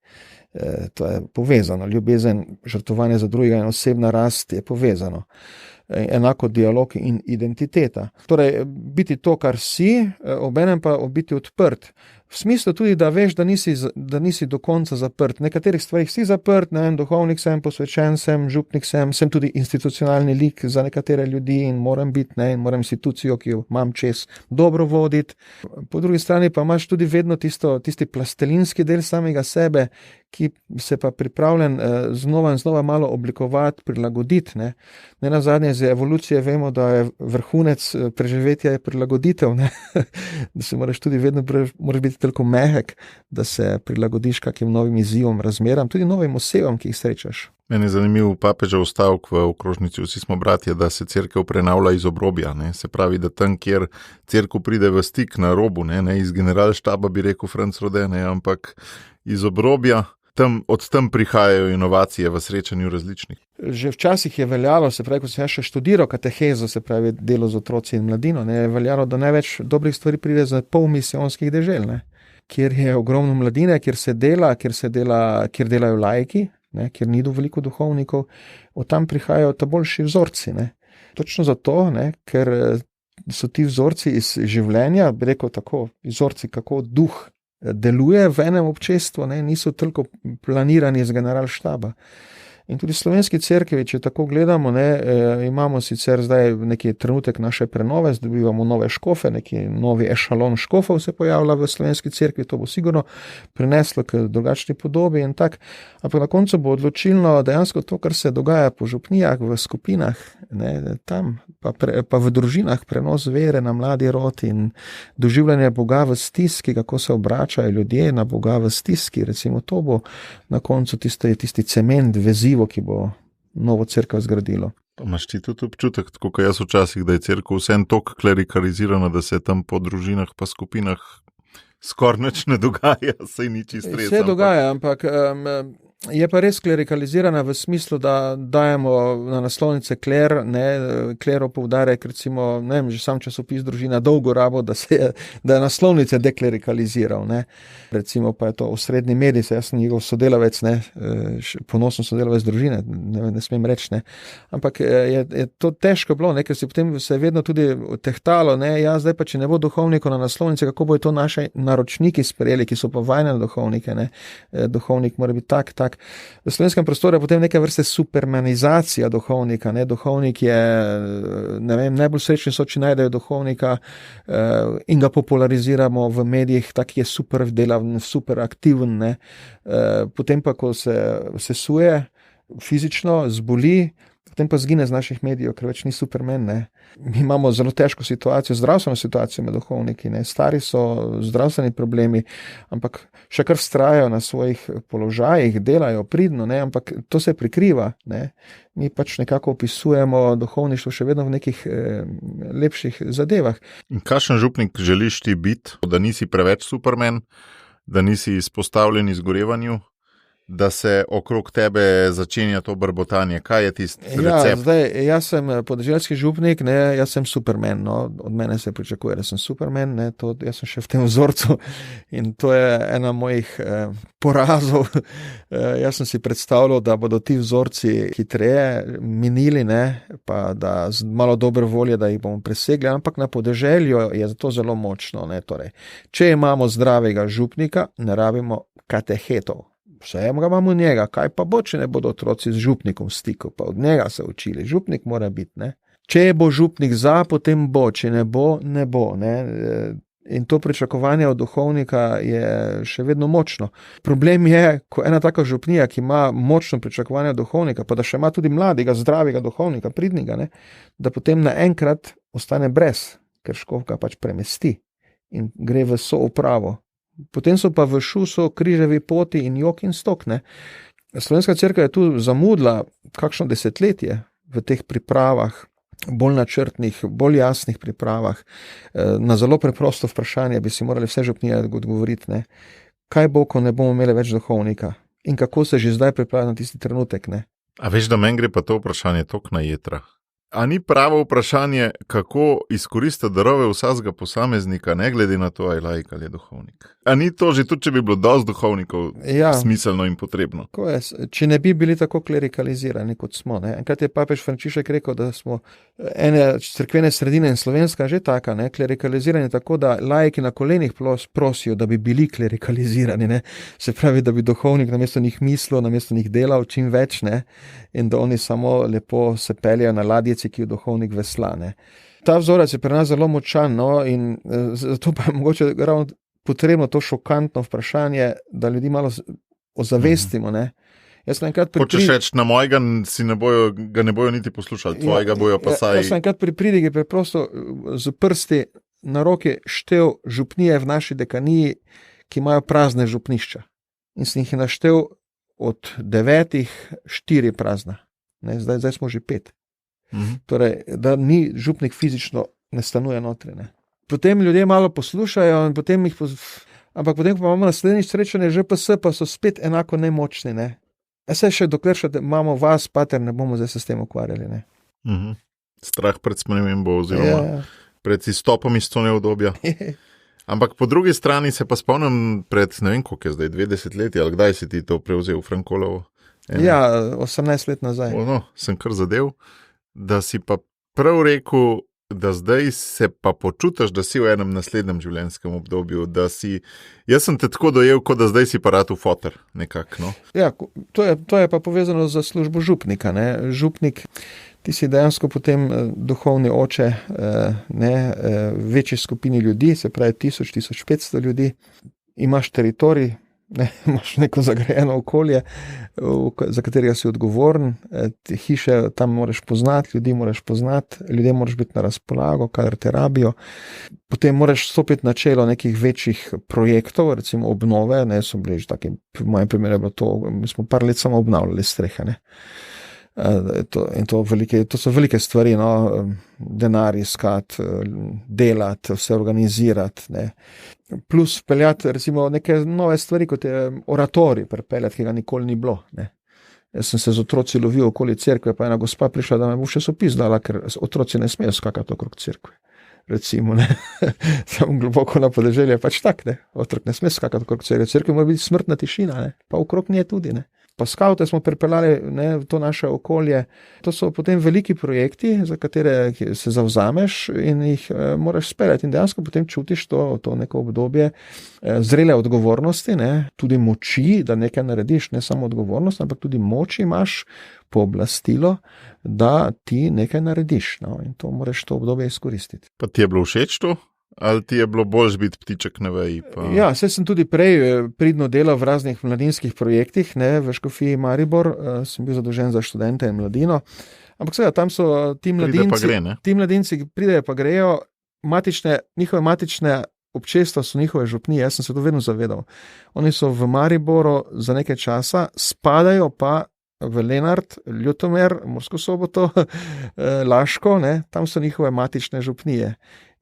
To je povezano, ljubezen, žrtvovanje za drugega in osebna rast je povezano. Enako dialog in identiteta. Torej, biti to, kar si, obenem pa biti odprt. V smislu tudi, da veš, da nisi do konca zaprt. Nekaterih stvarih si zaprt, ne vem, duhovnik sem, posvečen sem, župnik sem tudi institucionalni lik za nekatere ljudi in moram biti, ne, in moram institucijo, ki jo imam čez, dobro voditi. Po drugi strani pa imaš tudi vedno tisti plastelinski del samega sebe, ki se pa pripravljen znova in znova malo oblikovati, prilagoditi, ne. Nenazadnje iz evolucije vemo, da je vrhunec preživetja je prilagoditev, ne. Da se moraš tudi vedno moraš biti toliko mehek, da se prilagodiš kakim novim izzivom, razmeram, tudi novim osebam, ki jih srečaš. Meni je zanimiv papežev stavek v okrožnici Vsi smo bratje, da se cerkev prenavlja iz obrobja, ne. Se pravi, da tam, kjer cerkev pride v stik na robu, ne iz generalštaba, bi rekel Franc Rode, ne, ampak iz obrobja, od tam prihajajo inovacije v srečanju različnih. Že včasih je veljalo, se pravi, ko sem še študiral katehezo, se pravi delo z otroci in mladino, ne, je veljalo, da največ dobrih stvari pride za pol misijonskih dežel, ne, kjer je ogromno mladine, kjer delajo laiki, ne, kjer ni veliko duhovnikov, od tam prihajajo ta boljši vzorci, ne. Točno zato, ne, ker so ti vzorci iz življenja, bi rekel tako, vzorci, kako duh deluje v enem občestvu, ne, niso toliko planirani iz generalštaba. In tudi slovenski cerkvi, če tako gledamo, ne, imamo sicer zdaj neki trenutek naše prenove, dobivamo nove škofe, neki novi ešalon škofov se pojavlja v slovenski cerkvi, to bo sigurno prineslo k drugačni podobi in tak, ampak na koncu bo odločilno dejansko to, kar se dogaja po župnijah, v skupinah, ne, tam, pa v družinah, prenos vere na mladi rod in doživljanje Boga v stiski, kako se obračajo ljudje na Boga v stiski, recimo to bo na koncu tisti cement, vezivo, ki bo novo cerkev zgradilo. Pa imaš ti tudi občutek, tako kot jaz včasih, da je cerkev vsem toliko klerikalizirana, da se tam po družinah pa skupinah skoraj nič ne dogaja, saj ni čisto res. Se dogaja, ampak je pa res klerikalizirana v smislu, da dajemo na naslovnice kler, ne, klero poudarek, recimo, ne vem, že sam časopis Družina dolgo rabo, da je naslovnice deklerikaliziral, ne. Recimo pa je to osrednji medij, jaz sem njegov sodelavec, ne, ponosen sodelavec Družine, ne smem reči, ne. Ampak je to težko bilo, ne, ker si potem se je vedno tudi tehtalo, ne, ja, zdaj pa če ne bo duhovnikov na naslovnice, kako bojo to naše naročniki sprejeli, ki so pa vajeni na duhovnike, ne. Duhovnik mora biti tak tak. V slovenskem prostoru je potem neka vrste supermanizacija duhovnika. Ne? Duhovnik je, ne vem, najbolj srečni so, če najdejo duhovnika in ga populariziramo v medijih, tak je super delaven, super aktiven. Ne? Potem pa, ko se sesuje fizično, zboli, potem pa zgine z naših medijev, ker več ni Superman. Ne? Mi imamo zelo težko situacijo, zdravstveno situacijo med duhovniki, ne? Stari so, zdravstveni problemi, ampak še kar vztrajajo na svojih položajih, delajo pridno, ne? Ampak to se prikriva. Ne? Mi pač nekako opisujemo duhovništvo še vedno v nekih lepših zadevah. In kakšen župnik želiš ti biti, da nisi preveč Superman, da nisi izpostavljen izgorevanju? Da se okrog tebe začenja to brbotanje. Kaj je tisti recept? Jaz sem podeželski župnik, ne, jaz sem Superman. No. Od mene se pričakuje, da sem Superman. Ne, jaz sem še v tem vzorcu in to je ena mojih porazov. Jaz sem si predstavljal, da bodo ti vzorci hitreje minili, ne, pa da z malo dobre volje, da jih bomo presegli, ampak na podeželju je to zelo močno. Ne, torej. Če imamo zdravega župnika, ne rabimo katehetov. Vse imamo njega, kaj pa bo, če ne bodo otroci z župnikom v stiku, pa od njega se učili. Župnik mora biti, ne. Če bo župnik za, potem bo, če ne bo, ne bo, ne. In to pričakovanje od duhovnika je še vedno močno. Problem je, ko ena taka župnija, ki ima močno pričakovanje od duhovnika, pa da še ima tudi mladega, zdravega duhovnika, pridnega, ne, da potem naenkrat ostane brez, ker škof ga pač premesti in gre v soupravo. Potem so pa v šusu križevi poti in jok in stok. Ne. Slovenska cerkev je tu zamudila kakšno desetletje v teh pripravah, bolj načrtnih, bolj jasnih pripravah. Na zelo preprosto vprašanje bi si morali vse župnije odgovoriti. Ne. Kaj bo, ko ne bomo imeli več duhovnika? In kako se že zdaj pripravlja na tisti trenutek? Ne. A veš, da meni gre pa to vprašanje tok na jetra. A ni pravo vprašanje, kako izkoristiti darove vsakega posameznika, ne glede na to, ali je laik ali je duhovnik? A ni to že tudi, če bi bilo dosti duhovnikov smiselno in potrebno? Če ne bi bili tako klerikalizirani, kot smo. Ne? Enkrat je papež Frančišek rekel, da smo ene cerkvene sredine in slovenska že taka, ne? Klerikalizirani tako, da laiki na kolenih prosijo, da bi bili klerikalizirani. Ne? Se pravi, da bi duhovnik namesto njih mislil, namesto njih delal čim več, ne? In da oni samo lepo se peljajo na ladjici, ki jo duhovnik vesla. Ne? Ta vzorec je pri nas zelo močan, no? In zato pa je mogoče ravno potrebno to šokantno vprašanje, da ljudi malo ozavestimo. Ne? Hočeš reči, na mojega ga ne bojo niti poslušali, tvojega bojo pa saj. Jaz sem enkrat pri pridigi preprosto z prsti na roki štel župnije v naši dekaniji, ki imajo prazne župnišča. In sem jih naštel od 9, 4 prazna. Ne? Zdaj smo že 5. Torej, da ni župnik fizično ne stanuje notri. Ne? Potem ljudje malo poslušajo, in potem ampak potem, ko imamo naslednjič srečanje ŽPS, pa so spet enako nemočni. Ne? Se še dokler še imamo vas, pater, ne bomo zdaj se s tem ukvarjali. Ne? Strah pred spremembo oziroma pred izstopom iz cone obdobja. Ampak po drugi strani se pa spomnim pred, ne vem koliko je zdaj, 20 leti, ali kdaj si ti to prevzel Frankolovo? 18 let nazaj. Sem kar zadev, da si pa prav rekel, da zdaj se pa počutiš, da si v enem naslednjem življenjskem obdobju, da si, jaz sem te tako dojel, kot da zdaj si pa rad v foter, nekako, no. Ja, to je pa povezano za službo župnika, ne. Župnik, ti si dejansko potem duhovni oče, večji skupini ljudi, se pravi 1000-1500 ljudi, imaš teritorij, ne, imaš neko zagrajeno okolje, za katerega si odgovoren, hiše tam moraš poznati, ljudi moraš poznati, ljudje moraš biti na razpolago, kadar te rabijo. Potem moraš stopiti na čelo nekih večjih projektov, recimo obnove, ne, so bili že taki, v mojem primeru je bilo to, mi smo par let samo obnavljali strehe, ne. To so velike stvari, no, denar iskati, delati, vse organizirati, ne. Plus peljati recimo neke nove stvari, kot je oratorij pripeljati, ki ga nikoli ni bilo, ne. Jaz sem se z otroci lovil okoli cerkve, pa ena gospa prišla, da me bo še sopis dala, ker otroci ne smejo skakati okrog cerkve. Recimo, ne. Tam globoko na podeželju je pač tak, ne. Otrok ne sme skakati okrog cerkve. Cerkve mora biti smrtna tišina, ne. Pa okrog nje tudi, ne. pa skavte smo pripeljali, ne, v to naše okolje. To so potem veliki projekti, za katere se zavzameš in jih moraš speljati in dejansko potem čutiš to neko obdobje zrele odgovornosti, ne, tudi moči, da nekaj narediš, ne samo odgovornost, ampak tudi moč imaš, pooblastilo, da ti nekaj narediš, no, in to moraš to obdobje izkoristiti. Pa ti je bilo všeč to? Ali ti je bilo bolj biti ptiček na veji? Ja, saj sem tudi prej pridno delal v raznih mladinskih projektih, ne, v Škofiji Maribor, sem bil zadolžen za študente in mladino, ampak seveda tam so ti mladinci, pridejo pa grejo, njihove matične občestva so njihove župnije, jaz sem se to vedno zavedal. Oni so v Mariboru za nekaj časa, spadajo pa v Lenart, Ljutomer, Mursko Soboto, Laško, ne, tam so njihove matične župnije.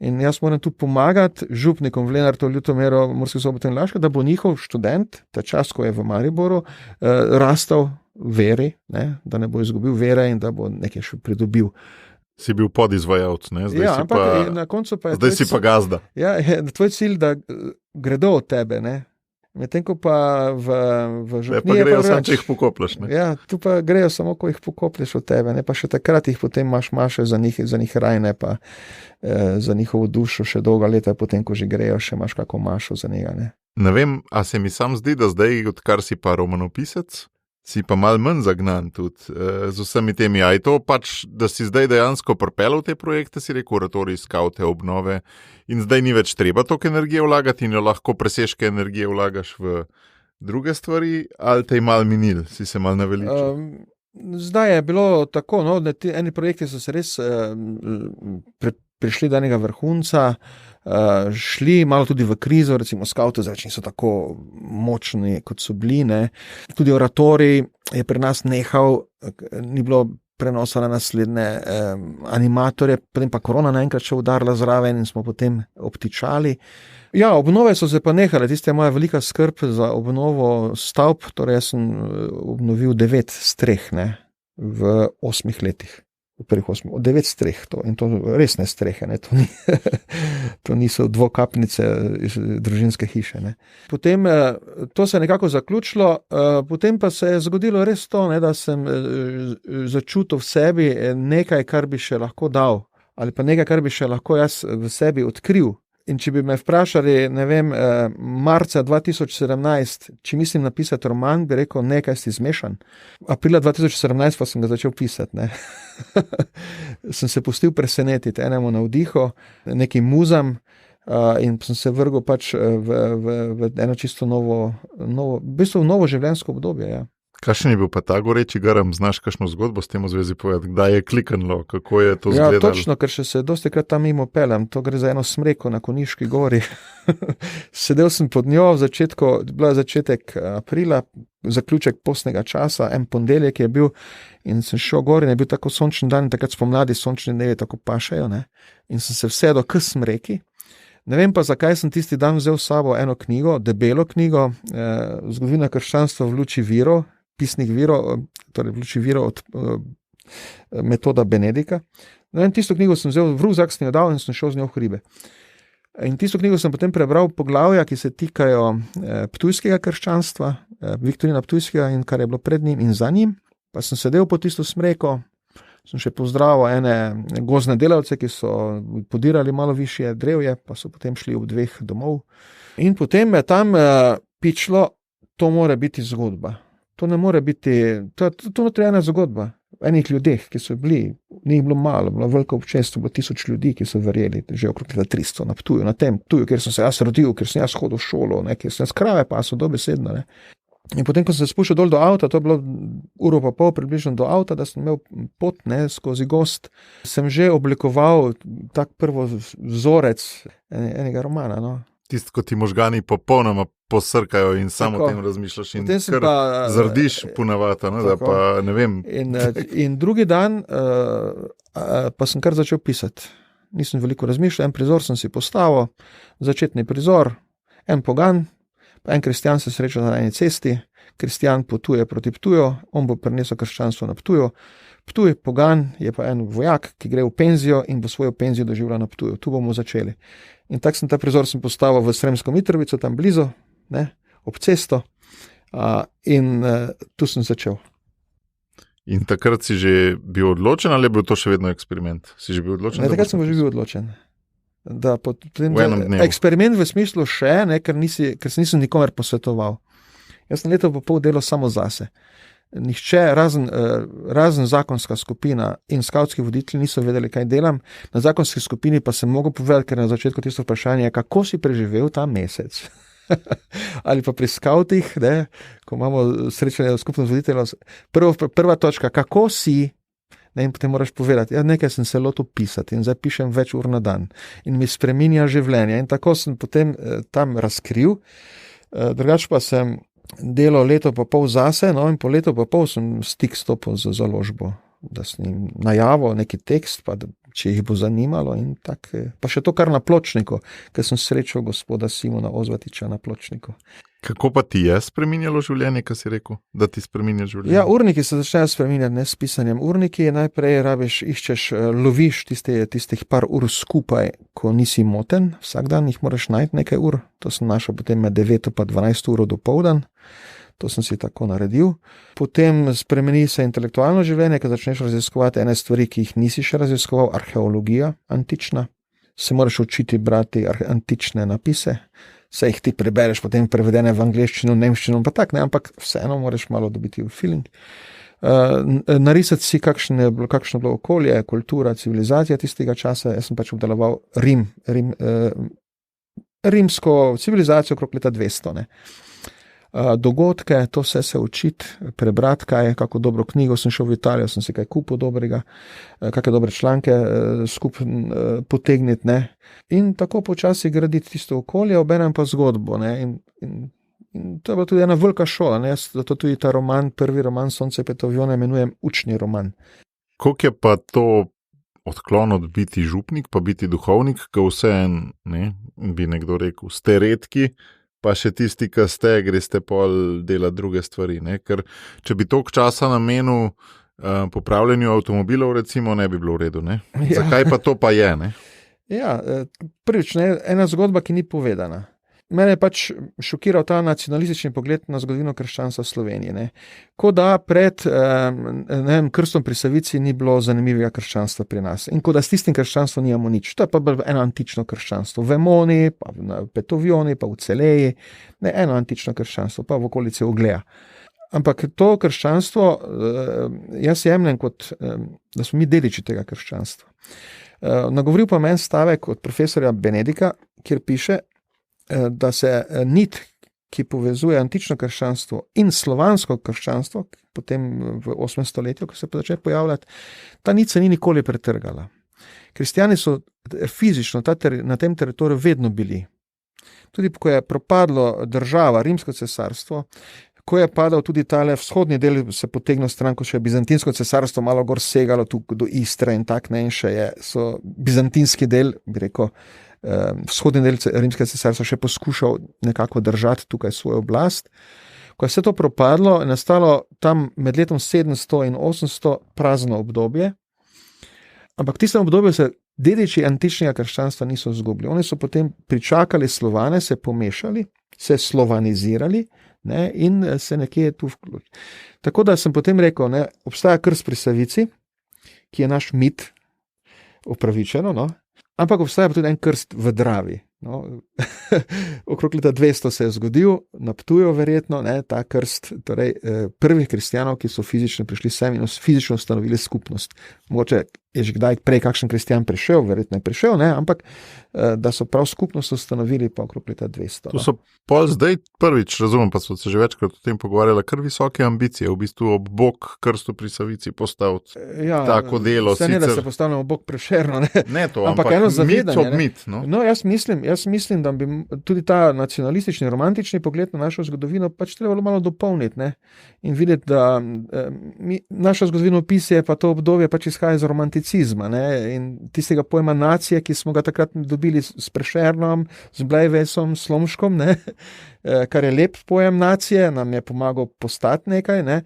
In jaz moram tu pomagati župnikom v Lenartu, Ljutomeru, Mursko Soboto in Laško, da bo njihov študent, ta čas, ko je v Mariboru, rastel veri, ne, da ne bo izgubil vere in da bo nekaj še pridobil. Si bil podizvajalec, ne? Zdaj, ja, ampak na koncu pa je zdaj si pa gazda. Ja, je tvoj cilj, da gredo od tebe, ne. Medtem ko pa v župnije pa grejo samo, če jih pokopleš, ne? Ja, tu pa grejo samo, ko jih pokopleš od tebe, ne, pa še takrat jih potem maše za njih raj, ne, pa za njihovo dušo še dolga leta, potem, ko že grejo, še imaš kako mašo za njega, ne. Ne vem, a se mi sam zdi, da zdaj, odkar si pa romanopisec, si pa malo manj zagnan tudi z vsemi temi. A je to pač, da si zdaj dejansko pripeljal te projekte, si rekel, oratorij, skavte, obnove in zdaj ni več treba toliko energije vlagati in jo lahko presežke energije vlagaš v druge stvari, ali te je malo minil, si se malo naveličil? Zdaj je bilo tako, no, da eni projekti so se res prišli do enega vrhunca, šli malo tudi v krizo, recimo skavte zdaj niso tako močni, kot so bili, ne. Tudi oratorij je pri nas nehal, ni bilo prenosa na naslednje animatorje, potem pa korona naenkrat še udarila zraven in smo potem obtičali. Ja, obnove so se pa nehale, tista je moja velika skrb za obnovo stavb, torej jaz sem obnovil 9 streh, ne, v 8 letih. V prvih 8, 9 streh, in to resne strehe, ne, to niso dvokapnice iz družinske hiše, ne. Potem to se je nekako zaključilo, potem pa se je zgodilo res to, ne, da sem začutil v sebi nekaj, kar bi še lahko dal, ali pa nekaj, kar bi še lahko jaz v sebi odkril. In če bi me vprašali, ne vem, marca 2017, če mislim napisati roman, bi rekel, nekaj si zmešan. Aprila 2017 pa sem ga začel pisati, ne. Sem se pustil presenetiti enemu navdihu, nekim muzam, in sem se vrgel pač v eno čisto novo, v bistvu novo življenjsko obdobje, ja. Kakšen je bil pa ta goreči grm? Znaš kakšno zgodbo s tem v zvezi povedati? Kdaj je kliknilo? Kako je to izgledalo? Ja, točno, ker še se dostikrat tam mimo peljem. To gre za eno smreko na Konjiški gori. Sedel sem pod njo, bila začetek aprila, zaključek postnega časa, en ponedeljek je bil in sem šel gor in je bil tako sončen dan, takrat spomladi sončni dnevi tako pašejo, ne. In sem se vsedel k smreki. Ne vem pa, zakaj sem tisti dan vzel s sabo eno knjigo, debelo knjigo, Zgodovina krščanstva v luči virov, pisnih virov, torej v luči virov od Metoda Benedika. No, in tisto knjigo sem vzel v rukzak, sem jo dal in sem šel z njo v hribe. In tisto knjigo sem potem prebral poglavja, ki se tikajo ptujskega krščanstva, Viktorina Ptujskega in kar je bilo pred njim in za njim. Pa sem sedel pod tisto smreko, sem še pozdravil ene gozdne delavce, ki so podirali malo višje drevje, pa so potem šli ob 2 domov. In potem me tam pičlo, to mora biti zgodba. To ne more biti, to je ena zgodba enih ljudeh, ki so bili, ni bilo malo, bilo veliko občinstvo, bilo 1000 ljudi, ki so verjeli, že okrog 300 na Ptuju, na tem Ptuju, kjer sem se jaz rodil, kjer sem jaz hodil v šolo, ne, kjer sem jaz krave pasel, dobesedno, ne. In potem, ko sem se spuščal dol do avta, to je bilo 1,5 ure približno do avta, da sem imel pot, ne, skozi gozd, sem že oblikoval tak prvo vzorec enega romana, no. Tisto, ko ti možgani popolnoma posrkajo in samo o tem razmišljaš in kar zardiš punavata, no, da pa ne vem. In drugi dan pa sem kar začel pisati. Nisem veliko razmišljal, en prizor sem si postavil, začetni prizor, en pogan, pa en kristjan se sreča na eni cesti, kristjan potuje proti Ptuju, on bo prinesel krščanstvo na Ptuju. Ptuj, pogan, je pa en vojak, ki gre v penzijo in bo svojo penzijo doživljal na Ptuju. Tu bomo začeli. In tak sem ta prizor postavil v Sremsko Mitrovico, tam blizu, ne, ob cesto. Tu sem začel. In takrat si že bil odločen, ali je bil to še vedno eksperiment? Si že bil odločen? Ne, takrat sem že bil odločen. V eksperiment v smislu še, ne, ker se nisem nikomer posvetoval. Jaz sem leto pa pol delal samo zase. Nihče, razen zakonska skupina in skavtski voditelji niso vedeli, kaj delam. Na zakonski skupini pa sem mogel povedati, ker na začetku tisto vprašanje, kako si preživel ta mesec. Ali pa pri skavtih, ne, ko imamo srečanje skupnost voditeljev, prva točka, kako si, ne, in potem moraš povedati, nekaj sem se lotil pisati in zdaj pišem več ur na dan in mi spreminja življenje in tako sem potem tam razkril. Drugače pa sem delal leto pa pol zase, no, in po letu pa pol sem stik stopil z založbo, da sem jim najavil neki tekst, pa če jih bo zanimalo in tako. Pa še to kar na Pločniku, ker sem srečal gospoda Simona Ozvatiča na Pločniku. Kako pa ti je spreminjalo življenje, kaj si rekel, da ti spreminja življenje? Ja, urniki se začnejo spreminjati, ne s pisanjem. Urniki najprej loviš tistih par ur skupaj, ko nisi moten, vsak dan jih moraš najti nekaj ur, to sem našel potem med 9 pa 12 ur dopoldan. To sem si tako naredil. Potem spremeni se intelektualno življenje, ker začneš raziskovati ene stvari, ki jih nisi še raziskoval, arheologija antična. Se moraš učiti brati antične napise, se jih ti prebereš, potem prevedene v angleščino, nemščino, pa tak, ne, ampak vseeno moraš malo dobiti v feeling. Narisati si, kakšno je bilo okolje, kultura, civilizacija tistega časa. Jaz sem pač obdeloval rimsko civilizacijo okrog leta 200, ne. Dogodke, to vse se učiti, prebrati kako dobro knjigo, sem šel v Italijo, sem si kaj kupil dobrega, kakšne dobre članke skupaj potegniti, ne. In tako počasi graditi tisto okolje, obenem pa zgodbo, ne. In to je bila tudi ena velika šola, ne. Jaz zato tudi ta roman, prvi roman Sonce Petovjona imenujem učni roman. Koliko je pa to odklon od biti župnik, pa biti duhovnik, ko vseeno, ne, bi nekdo rekel, ste redki, pa še tisti, ki greste pol delati druge stvari, ne? Ker če bi toliko časa namenil popravljanju avtomobilov, recimo, ne bi bilo v redu, ne? Ja. Zakaj pa to pa je, ne? Ja, prvič, ne, ena zgodba, ki ni povedana. Mene je pač šokiral ta nacionalistični pogled na zgodovino krščanstva v Sloveniji, ne. Ko da pred krstom pri Savici ni bilo zanimivega krščanstva pri nas in ko da s tistim krščanstvom nijamo nič. To je pa bilo eno antično krščanstvo v Emoni, pa v Petovjoni, pa v Celeji, ne, eno antično krščanstvo, pa v okolici Ogleja. Ampak to krščanstvo, jaz jemljem kot, da smo mi deliči tega krščanstva. Nagovoril pa meni stavek od profesorja Benedika, kjer piše, da se nit, ki povezuje antično krščanstvo in slovansko krščanstvo, potem v 8. stoletju, ko se pa začne pojavljati, ta nit se ni nikoli pretrgala. Kristjani so fizično na tem teritoriju vedno bili. Tudi ko je propadlo država, Rimsko cesarstvo, ko je padal tudi tale vzhodni del, se potegnil stran, ko še je Bizantinsko cesarstvo malo gor segalo tu do Istre in tak, ne, in še so bizantinski del, bi rekel, vzhodni del Rimskega cesarstva še poskušal nekako držati tukaj svojo oblast. Ko je vse to propadlo, je nastalo tam med letom 700 in 800 prazno obdobje, ampak v tistem obdobju se dediči antičnega krščanstva niso izgubili. Oni so potem pričakali Slovane, se pomešali, se slovanizirali, ne, in se nekje tu vključili. Tako da sem potem rekel, ne, obstaja krst pri Savici, ki je naš mit, upravičeno, no, ampak obstaja pa tudi en krst v Dravi. No, okrog leta 200 se je zgodil, na Ptuju verjetno, ne, ta krst, torej prvih kristjanov, ki so fizično prišli sem in fizično ustanovili skupnost. Mogoče je že kdaj prej kakšen kristjan prišel, verjetno je prišel, ne, ampak da so prav skupnost ustanovili pa okrog leta 200. To so pol zdaj prvič, razumem, pa so se že večkrat o tem pogovarjali, kar visoke ambicije, v bistvu ob bok krstu pri Savici postaviti tako delo. Vse ne, da se postavljamo ob bok Prešerno, ne. Ne to, ampak eno zavedanje, mit, no. No, jaz mislim, da bi tudi ta nacionalistični, romantični pogled na našo zgodovino pač trebalo malo dopolniti, ne, in videti, da naša zgodovinopisje pa to obdobje pač izhaja iz romanticizma, ne, in tistega pojma nacije, ki smo ga takrat dobili s Prešernom, z Blejvesom, Slomškom, ne, kar je lep pojem nacije, nam je pomagal postati nekaj, ne,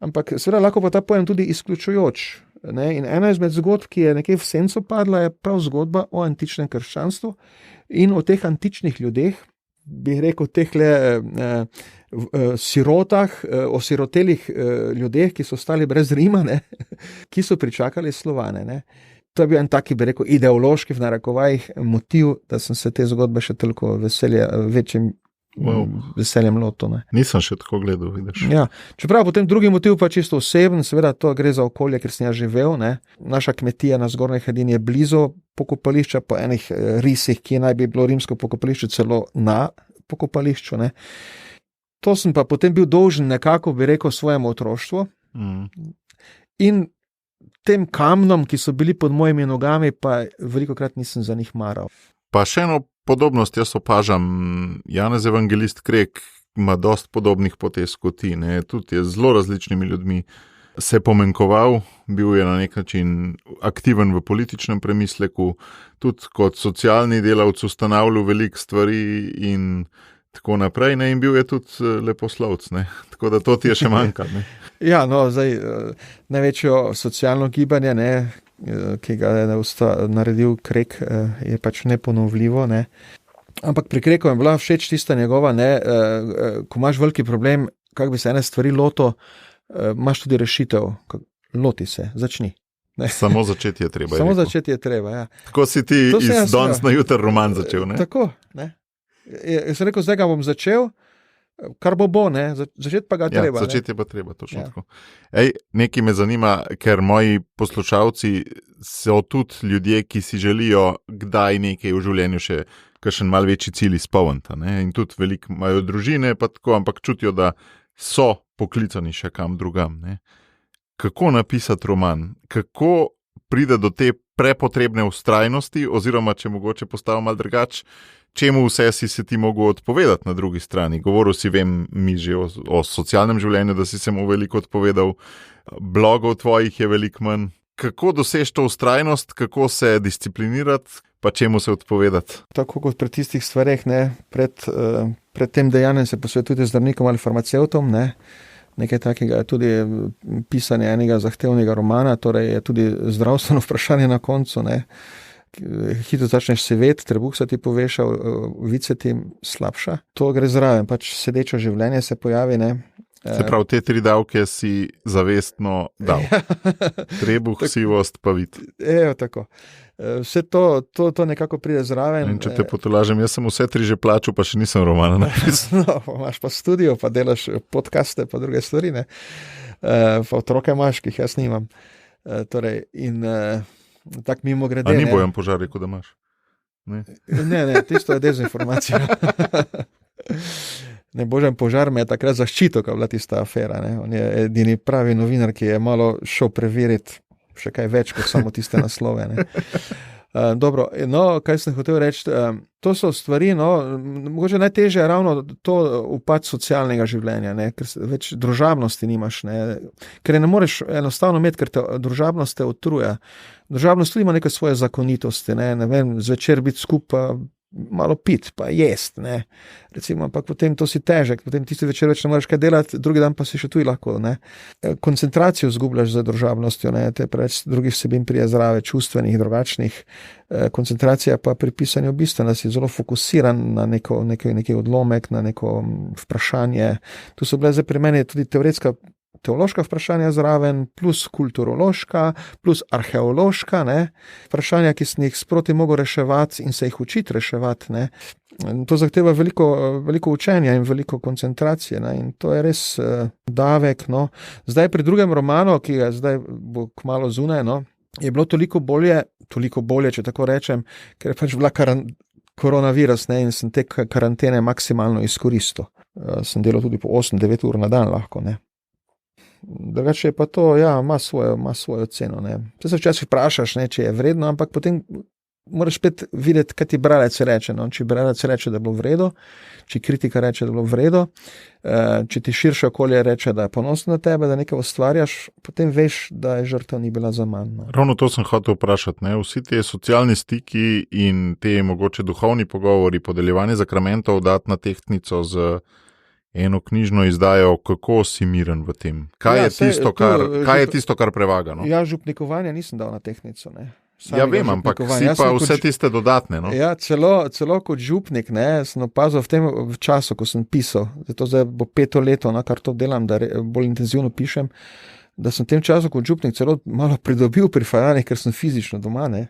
ampak seveda lahko pa ta pojem tudi izključujoč, ne, in ena izmed zgodb, ki je nekje v senco padla, je prav zgodba o antičnem krščanstvu in o teh antičnih ljudeh, bi rekel, tehle sirotah, osirotelih ljudeh, ki so ostali brez Rima, ne? Ki so pričakali Slovane. Ne? To je bil en taki, bi rekel, ideološki v narekovajih motiv, da sem se te zgodbe še toliko večjim veseljem lotil. Ne? Nisem še tako gledal, vidiš. Ja. Čeprav potem drugi motiv pa čisto oseben, seveda to gre za okolje, kjer sem ja živel. Ne? Naša kmetija na Zgornji Hedini je blizu pokopališča, po enih risih, ki naj bi bilo rimsko pokopališče celo na pokopališču. Ne? To sem pa potem bil dolžen nekako, bi rekel, svojemu otroštvu. In tem kamnom, ki so bili pod mojimi nogami, pa velikokrat nisem za njih maral. Pa še eno podobnost jaz opažam. Janez Evangelist Krek ima dosti podobnih potez kot ti. Ne? Tudi je z zelo različnimi ljudmi se pomenkoval, bil je na nek način aktiven v političnem premisleku, tudi kot socialni delavec ustanavljal veliko stvari in tako naprej, ne? In bil je tudi leposlovec, ne? Tako da to ti je še manjka. Ne? Ja, no, zdaj največjo socialno gibanje, ne, ki ga je naredil Krek, je pač neponovljivo. Ne. Ampak pri Kreku je bila všeč tista njegova, ne, ko imaš veliki problem, kako bi se ene stvari lotil, imaš tudi rešitev. Loti se, začni. Ne. Samo začeti je treba. Samo začeti je treba, ja. Tako si ti iz danes na jutri roman začel, ne? Tako, ne. Jaz sem rekel, zdaj ga bom začel, kar bo, ne, začeti pa ga treba. Ja, začeti je pa treba, točno tako. Nekaj me zanima, ker moji poslušalci so tudi ljudje, ki si želijo kdaj nekaj v življenju še kakšen mal večji cilj izpolniti, ne, in tudi veliko imajo družine, pa tako, ampak čutijo, da so poklicani še kam drugam, ne. Kako napisati roman? Kako pride do te prepotrebne vztrajnosti, oziroma če mogoče postavim malo drugače, čemu vse si se ti mogel odpovedati na drugi strani? Govoril si, vem, mi že o socialnem življenju, da si se mu veliko odpovedal, blogov tvojih je veliko manj. Kako dosež to vztrajnost, kako se disciplinirati, pa čemu se odpovedati? Tako kot pri tistih stvareh, ne, pred tem dejanjem se posvetujete zdravnikom ali farmacevtom, ne. Nekaj takega je tudi pisanje enega zahtevnega romana, torej je tudi zdravstveno vprašanje na koncu, ne. Hitro začneš sevet, trebuh se ti poveša, vice ti slabša. To gre zraven, pač sedečo življenje se pojavi, ne. Se pravi, te 3 davke si zavestno dal. Trebuh, sivost pa vid. Evo, tako. Vse to nekako pride zraven. In če te potolažem, jaz sem vse 3 že plačal, pa še nisem romana napisal. No, imaš pa studio, pa delaš podcaste, pa druge stvari, ne. Pa otroke imaš, ki jih jaz nimam. Torej, in tak mimo grede. A ni Bojan Požar rekel, da imaš? Ne, tisto je dezinformacija. Ne, Bojan Požar me je takrat zaščitil, ko je bila tista afera. Ne. On je edini pravi novinar, ki je malo šel preveriti še kaj več kot samo tiste naslove. Ne. Dobro, no, kaj sem hotel reči, to so stvari, no, mogoče najtežje je ravno to upad socialnega življenja, ne, ker več družabnosti nimaš, ne, ker ne moreš enostavno imeti, ker družabnost te utruje. Družabnost tudi ima neke svoje zakonitosti, ne vem, zvečer biti skupaj, malo pit, pa jest, ne, recimo, ampak potem to si težek, potem tisti večer več ne moraš kaj delati, drugi dan pa si še tuj lahko, ne. Koncentracijo zgubljaš za družabnostjo, ne, te preveč drugih vsebin prije zrave, čustvenih, drugačnih, koncentracija pa pri pisanju bistvena, si zelo fokusiran na neki odlomek, na neko vprašanje. Tu so bile zdaj pri meni tudi teološka vprašanja zraven, plus kulturološka, plus arheološka, ne, vprašanja, ki sem jih sproti mogel reševati in se jih učiti reševati, ne. To zahteva veliko učenja in veliko koncentracije, ne, in to je res davek, no. Zdaj pri drugem romanu, ki ga zdaj bo kmalu zunaj, no, je bilo toliko bolje, če tako rečem, ker je pač bila koronavirus, ne, in sem te karantene maksimalno izkoristil. Sem delal tudi po 8-9 ur na dan lahko, ne. Drugače je pa to, ja, ima svojo ceno, ne. Te se včasih vprašaš, ne, če je vredno, ampak potem moraš spet videti, kaj ti bralec reče, no. Či bralec reče, da je bilo v redu, či kritika reče, da je bilo v redu, če ti širše okolje reče, da je ponosen na tebe, da nekaj ustvarjaš, potem veš, da je žrtev ni bila zaman, no. Ravno to sem hotel vprašati, ne. Vsi te socialni stiki in te mogoče duhovni pogovori, podeljevanje zakramentov, dati na tehtnico z eno knjižno izdajo, kako si miren v tem? Kaj je tisto, kar prevaga? No? Ja, župnikovanja nisem dal na tehtnico, ne. Ja, vem, ampak si pa vse tiste dodatne. No? Ja, celo kot župnik, ne, sem opazil v tem času, ko sem pisal, zato zdaj bo 5 leto, kar to delam, da bolj intenzivno pišem, da sem v tem času kot župnik celo malo pridobil pri faranih, ker sem fizično doma. Ne.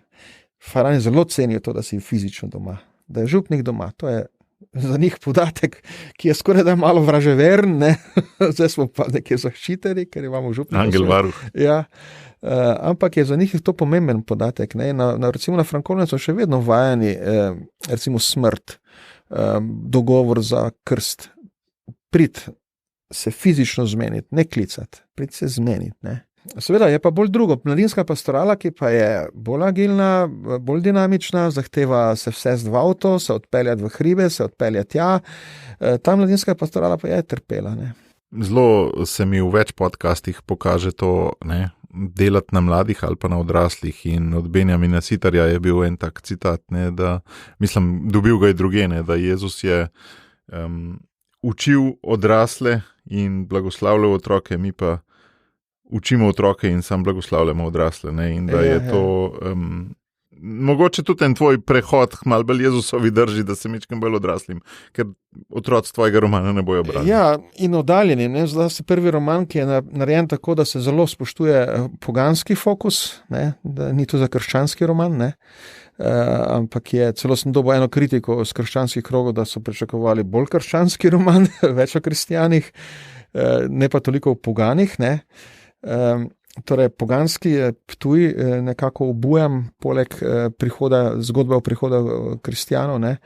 Farani zelo cenijo to, da si fizično doma, da je župnik doma. To je za njih podatek, ki je skoraj da malo vraževern, ne. Zdaj smo pa nekje zaščiteni, ker imamo župnika. Angel varuh. Ja, ampak je za njih to pomemben podatek. Ne. Recimo na Frankovnem so še vedno vajeni recimo smrt, dogovor za krst, prid se fizično zmeniti, ne klicati, prid se zmeniti. Ne. Seveda je pa bolj drugo, mladinska pastorala, ki pa je bolj agilna, bolj dinamična, zahteva se vse z 2 avto, se odpeljati v hribe, se odpeljati tja. Ta mladinska pastorala pa je trpela. Ne. Zelo se mi v več podcastih pokaže to, ne, delati na mladih ali pa na odraslih, in od Benjamina Sitarja je bil en tak citat, ne, da, mislim, dobil ga je druge, ne, da Jezus je učil odrasle in blagoslavljal otroke, mi pa učimo otroke in sam blagoslavljamo odrasle. Ne? In da je to mogoče tudi en tvoj prehod malo bolj Jezusovi drži, da se mečkam bolj odraslim, ker otroci tvojega romana ne bojo brali. Ja, in oddaljeni. Zdaj se prvi roman, ki je narejen tako, da se zelo spoštuje poganski fokus, ne? Da ni to za krščanski roman, ne? Ampak je, celo sem dobil eno kritiko z krščanskih krogov, da so pričakovali bolj krščanski roman, več o kristjanih, ne pa toliko o poganih, ne. Torej, poganski Ptuj nekako obujam poleg zgodbe o prihodu kristjanov, ne.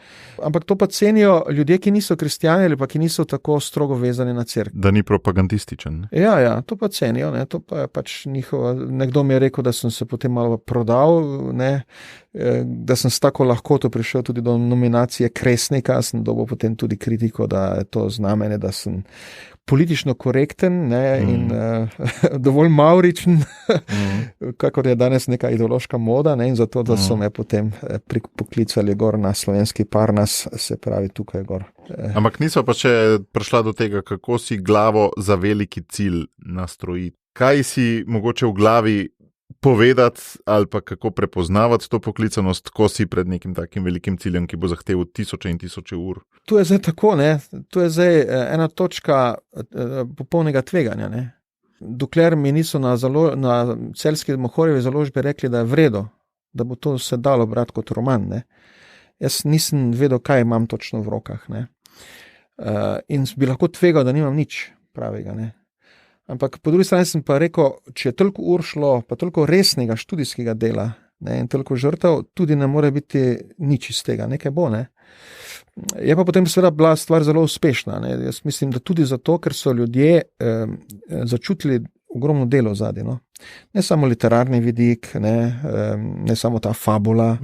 Ampak to pa cenijo ljudje, ki niso kristjani ali pa ki niso tako strogo vezani na cerkev. Da ni propagandističen. Ne? Ja, to pa cenijo, ne. To pa je pač njihovo. Nekdo mi je rekel, da sem se potem malo prodal, ne. Da sem s tako lahkoto prišel tudi do nominacije Kresnika, sem dobil potem tudi kritiko, da je to znamenje, da sem politično korekten, ne, in dovolj mavričen, kakor je danes neka ideološka moda, ne, in zato, da so me potem poklicali gor na slovenski Parnas, se pravi tukaj gor. Ampak niso pa še prišla do tega, kako si glavo za veliki cilj nastrojiti. Kaj si mogoče v glavi povedati ali pa kako prepoznavati to poklicanost, ko si pred nekim takim velikim ciljem, ki bo zahteval tisoče in tisoče ur? To je zdaj tako, ne. To je zdaj ena točka popolnega tveganja, ne. Dokler mi niso na celjski Mohorjevi založbi rekli, da je vredo, da bo to se dalo brati kot roman, ne. Jaz nisem vedel, kaj imam točno v rokah, ne. In bi lahko tvegal, da nimam nič pravega, ne. Ampak po drugi strani sem pa rekel, če je toliko ur šlo, pa toliko resnega študijskega dela, ne, in toliko žrtev, tudi ne more biti nič iz tega, nekaj bo, ne. Je pa potem seveda bila stvar zelo uspešna, ne. Jaz mislim, da tudi zato, ker so ljudje začutili ogromno delo zadaj, no. Ne samo literarni vidik, ne samo ta fabula.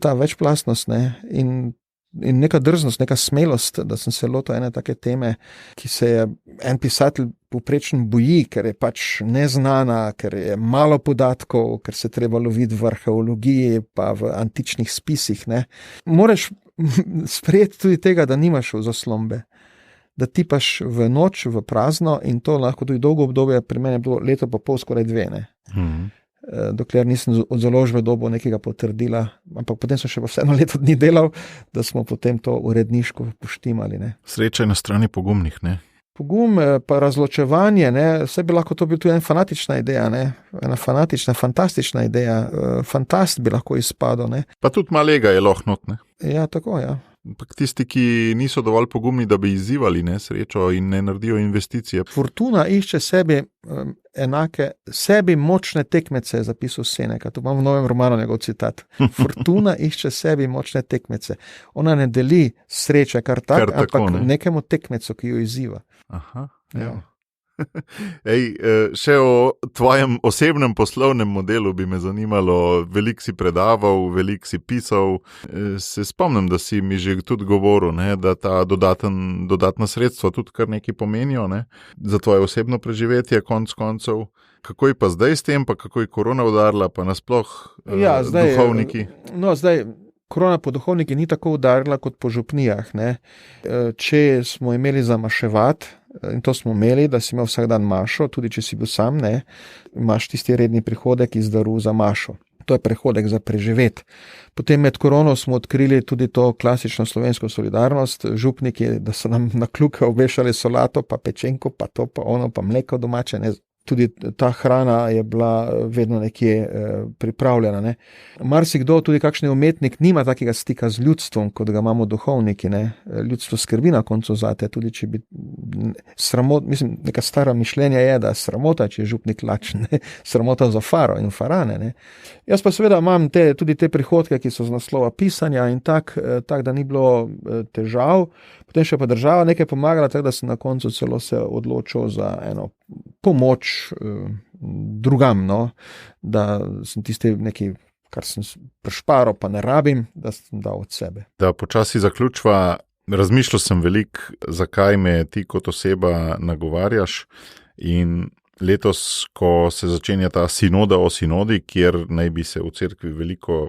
Ta večplastnost, ne, in neka drznost, neka smelost, da sem se lotil ene take teme, ki se je en pisatelj povprečen boji, ker je pač neznana, ker je malo podatkov, ker se treba loviti v arheologiji pa v antičnih spisih, ne. Moraš sprejeti tudi tega, da nimaš zaslombe, da tipaš v noč, v prazno, in to lahko tudi dolgo obdobje, pri meni je bilo leto pa pol, skoraj 2, ne. Dokler nisem od založbe dobil nekega potrdila, ampak potem sem še vseeno leto dni delal, da smo potem to uredniško poštimali, ne. Sreča je na strani pogumnih, ne. Pogum pa razločevanje, ne, vse bi lahko to bil tudi ena fanatična ideja, ne, ena fantastična ideja, fantast bi lahko izpadel, ne. Pa tudi malega je lahko not, ne. Ja, tako, ja. Ampak tisti, ki niso dovolj pogumni, da bi izzivali, ne, srečo in ne naredijo investicije. Fortuna išče sebi močne tekmece, je zapisal Seneca. To imam v novem romanu njegov citat. Fortuna išče sebi močne tekmece. Ona ne deli sreče kar tako, ampak ne. Nekemu tekmecu, ki jo izziva. Aha, ja. Še o tvojem osebnem poslovnem modelu bi me zanimalo. Veliko si predaval, veliko si pisal. Se spomnim, da si mi že tudi govoril, ne, da ta dodatna sredstva tudi kar nekaj pomenijo, ne, za tvoje osebno preživetje konc koncev. Kako je pa zdaj s tem, pa kako je korona udarila, pa nasploh duhovniki? Korona po duhovniki ni tako udarila kot po župnijah, ne. Če smo imeli zamaševati, in to smo imeli, da si imel vsak dan mašo, tudi če si bil sam, ne, imaš tisti redni prihodek iz daru za mašo. To je prehodek za preživeti. Potem med korono smo odkrili tudi to klasično slovensko solidarnost, župniki, da so nam na kljuke obešali solato, pa pečenko, pa to, pa ono, pa mleko domače, ne. Tudi ta hrana je bila vedno nekje pripravljena. Ne. Marsikdo, tudi kakšen umetnik, nima takega stika z ljudstvom, kot ga imamo duhovniki. Ne. Ljudstvo skrbi na koncu zate, tudi če bi mislim, neka stara mišljenja je, da sramota, če je župnik lačen, ne. Sramota za faro in farane. Ne. Jaz pa seveda imam tudi te prihodke, ki so z naslova pisanja in tak, da ni bilo težav. Potem še pa država nekaj pomagala, tako da sem na koncu celo se odločil za eno pomoč drugam, no, da sem tisti neki, kar sem prešparal, pa ne rabim, da sem dal od sebe. Da počasi zaključva, razmišljal sem veliko, zakaj me ti kot oseba nagovarjaš, in letos, ko se začenja ta sinoda o sinodi, kjer naj bi se v cerkvi veliko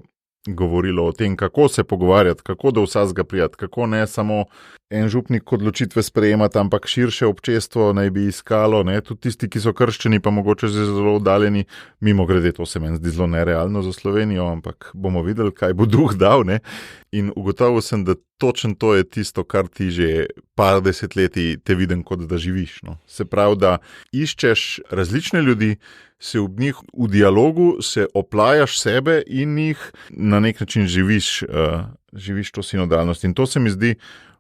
govorilo o tem, kako se pogovarjati, kako do vsega prijati, kako ne samo en župnik odločitve sprejemati, ampak širše občestvo naj bi iskalo, ne, tudi tisti, ki so krščeni, pa mogoče že zelo oddaljeni, mimogrede, to se meni zdi zelo nerealno za Slovenijo, ampak bomo videli, kaj bo Duh dal, ne. In ugotovil sem, da točno to je tisto, kar ti že par desetletij te vidim, kot da živiš, no. Se pravi, da iščeš različne ljudi, se v njih v dialogu, se oplajaš sebe in jih na nek način živiš to sinodalnost. In to se mi zdi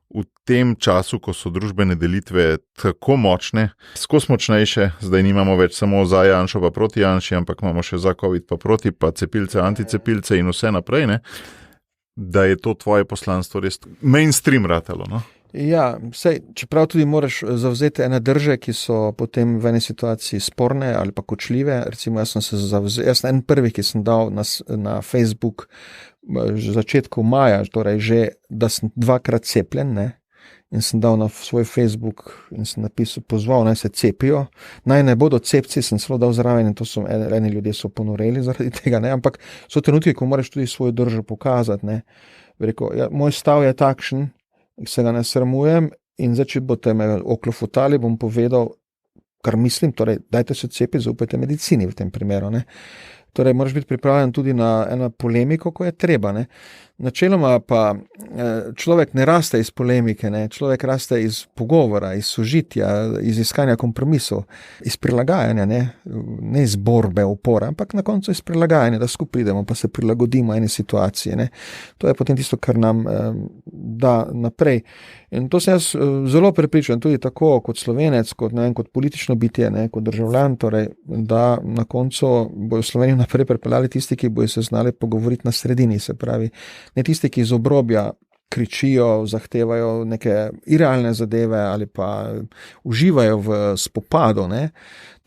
v tem času, ko so družbene delitve tako močne, skozi močnejše, zdaj nimamo več samo za Janšo pa proti Janši, ampak imamo še za COVID pa proti, pa cepilce, anticepilce in vse naprej, ne, da je to tvoje poslanstvo res mainstream ratalo, no? Ja, čeprav tudi moraš zavzeti ene drže, ki so potem v eni situaciji sporne ali pa kočljive. Recimo, jaz sem en prvih, ki sem dal na Facebook v začetku maja, torej že, da sem 2-krat cepljen, ne, in sem dal na svoj Facebook in sem napisal, pozval, naj se cepijo, naj ne bodo cepci, sem celo dal zraven in to so eni ljudje so ponoreli zaradi tega, ne, ampak so trenutki, ko moraš tudi svojo držo pokazati, ne. Rekel, ja, moj stav je takšen, se ga ne sramujem in zdaj, če boste me oklofutali, bom povedal, kar mislim, torej dajte se cepiti, zaupajte medicini v tem primeru, ne. Torej, moraš biti pripravljen tudi na eno polemiko, ko je treba, ne. Načeloma pa človek ne raste iz polemike, ne. Človek raste iz pogovora, iz sožitja, iz iskanja kompromisov, iz prilagajanja, ne iz borbe, upora, ampak na koncu iz prilagajanja, da skupaj pridemo, pa se prilagodimo eni situaciji, ne. To je potem tisto, kar nam da naprej. In to sem jaz zelo prepričan, tudi tako kot Slovenec, kot politično bitje, ne, kot državljan, torej, da na koncu bojo Slovenijo naprej pripeljali tisti, ki bojo se znali pogovoriti na sredini, se pravi, ne tisti, ki iz obrobja kričijo, zahtevajo neke irealne zadeve ali pa uživajo v spopadu, ne,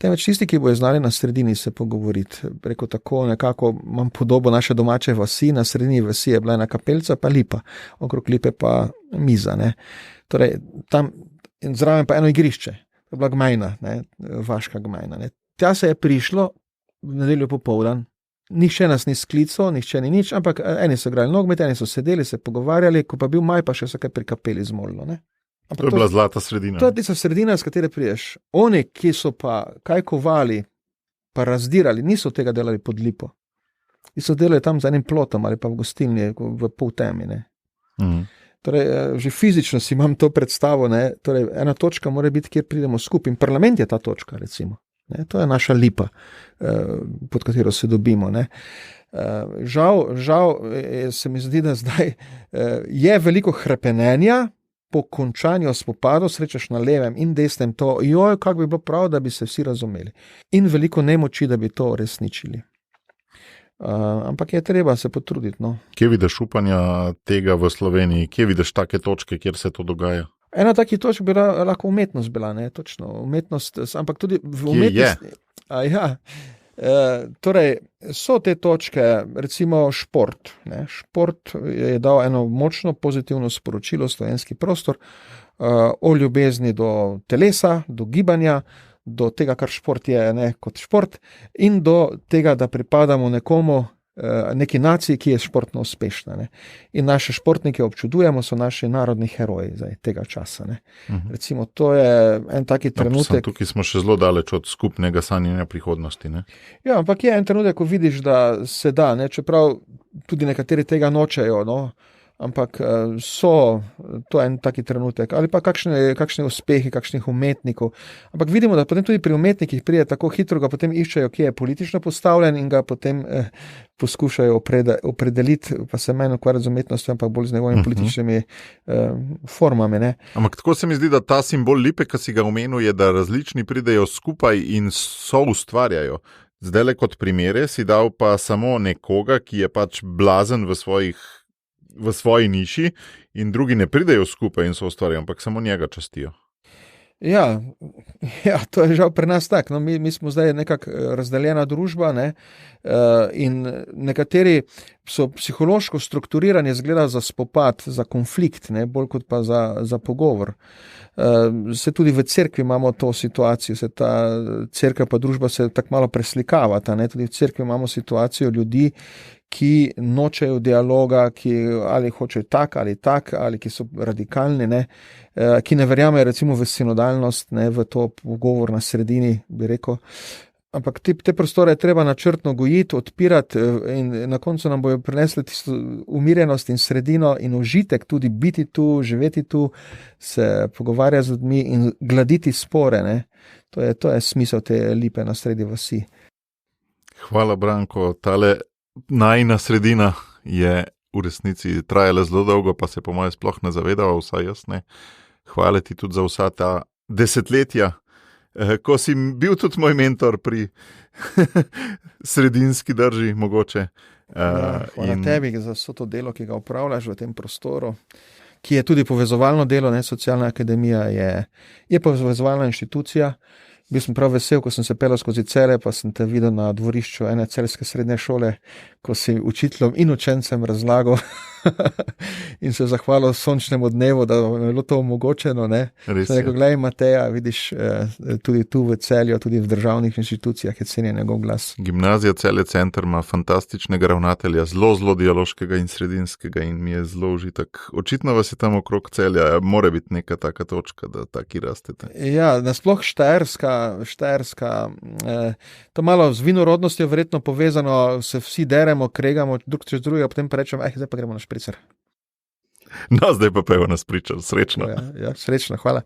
temveč tisti, ki bojo znali na sredini se pogovoriti. Preko tako nekako imam podobo naše domače vasi, na sredini vasi je bila ena kapelca pa lipa, okrog lipe pa miza, ne. Torej, tam in zraven pa eno igrišče, to je bila gmajna, ne, vaška gmajna, ne. Tja se je prišlo v nedeljo popoldan, nihče nas ni sklical, nihče ni nič, ampak eni so igrali nogomet, eni so sedeli, se pogovarjali, ko pa bil maj, pa še so kaj pri kapeli zmolilo, ne. To je bila zlata sredina. To je tista sredina, s katere priješ. Oni, ki so pa kaj kovali, pa razdirali, niso tega delali pod lipo. Ki so delali tam za enim plotom ali pa v gostilni, v pol temi, ne. Torej, že fizično si imam to predstavo, ne. Torej, ena točka mora biti, kjer pridemo skupaj. In parlament je ta točka, recimo. Ne, to je naša lipa, pod katero se dobimo, ne. Žal se mi zdi, da zdaj je veliko hrepenenja po končanju spopadov, srečaš na levem in desnem to, joj, kako bi bilo prav, da bi se vsi razumeli. In veliko nemoči, da bi to resničili. Ampak je treba se potruditi, no. Kje vidiš upanja tega v Sloveniji? Kje vidiš take točke, kjer se to dogaja? Ena takih točk bi lahko umetnost bila, ne, točno, umetnost, ampak tudi v umetnosti. Ja, torej, so te točke, recimo šport, ne, šport je dal eno močno pozitivno sporočilo v slovenski prostor o ljubezni do telesa, do gibanja, do tega, kar šport je, ne, kot šport in do tega, da pripadamo nekomu, neki naciji, ki je športno uspešna. Ne. In naše športnike občudujemo, so naši narodni heroji zdaj, tega časa. Ne. Recimo, to je en taki trenutek. Tukaj smo še zelo daleč od skupnega sanjanja prihodnosti. Ne. Ja, ampak je en trenutek, ko vidiš, da se da, ne, čeprav tudi nekateri tega nočejo, no. Ampak to je en taki trenutek. Ali pa kakšne uspehi, kakšnih umetnikov. Ampak vidimo, da potem tudi pri umetnikih pride tako hitro, ga potem iščejo, ki je politično postavljen in ga potem poskušajo opredeliti, pa se manj ukvarjati z umetnostjo, ampak bolj z njegovimi političnimi formami. Ne. Ampak tako se mi zdi, da ta simbol lipe, ki si ga omenil, je, da različni pridejo skupaj in so ustvarjajo. Zdajle kot primere si dal pa samo nekoga, ki je pač blazen v svoji niši in drugi ne pridejo skupaj in so ustvarjali, ampak samo njega častijo. Ja, to je žal pri nas tako. No, mi smo zdaj nekako razdeljena družba, ne, in nekateri so psihološko strukturirani, zgleda za spopad, za konflikt, ne, bolj kot pa za pogovor. Se tudi v cerkvi imamo to situacijo, se ta cerkev pa družba se tako malo preslikavata, ne, tudi v cerkvi imamo situacijo ljudi, ki nočejo dialoga, ki ali hočejo tak, ali ki so radikalni, ne, ki ne verjamejo recimo v sinodalnost, ne, v to pogovor na sredini, bi rekel. Ampak te prostore je treba načrtno gojiti, odpirati in na koncu nam bojo prinesli tisto umirjenost in sredino in užitek tudi biti tu, živeti tu, se pogovarjati z ljudmi in gladiti spore. Ne. To je smisel te lipe na sredi vasi. Hvala, Branko. Tale najina sredina je v resnici trajala zelo dolgo, pa se po moje sploh ne zavedava, vsaj jaz ne. Hvala ti tudi za vsa ta desetletja, ko si bil tudi moj mentor pri sredinski drži, mogoče. Hvala tebi za vso to delo, ki ga opravljaš v tem prostoru, ki je tudi povezovalno delo, ne, Socialna akademija je povezovalna inštitucija. Bil sem prav vesel, ko sem se pelal skozi Celje, pa sem te videl na dvorišču ene celjske srednje šole, ko si učiteljem in učencem razlagal in se zahvalil sončnemu dnevu, da je bilo to omogočeno. Sem rekel, glej, Mateja, vidiš, tudi tu v Celju, tudi v državnih inštitucijah je cenjen njegov glas. Gimnazija Celje Center ima fantastičnega ravnatelja, zelo dialoškega in sredinskega in mi je zelo užitek. Očitno vas je tam okrog Celja, mora biti neka taka točka, da taki rastete. Ja, nasploh Štajerska, to malo z vinorodnostjo verjetno povezano, se vsi deremo, kregamo drug čez drugega, potem pa rečem, zdaj pa gremo na špricer. No, zdaj pa pejmo na špricer, srečno. Ja, srečno, hvala.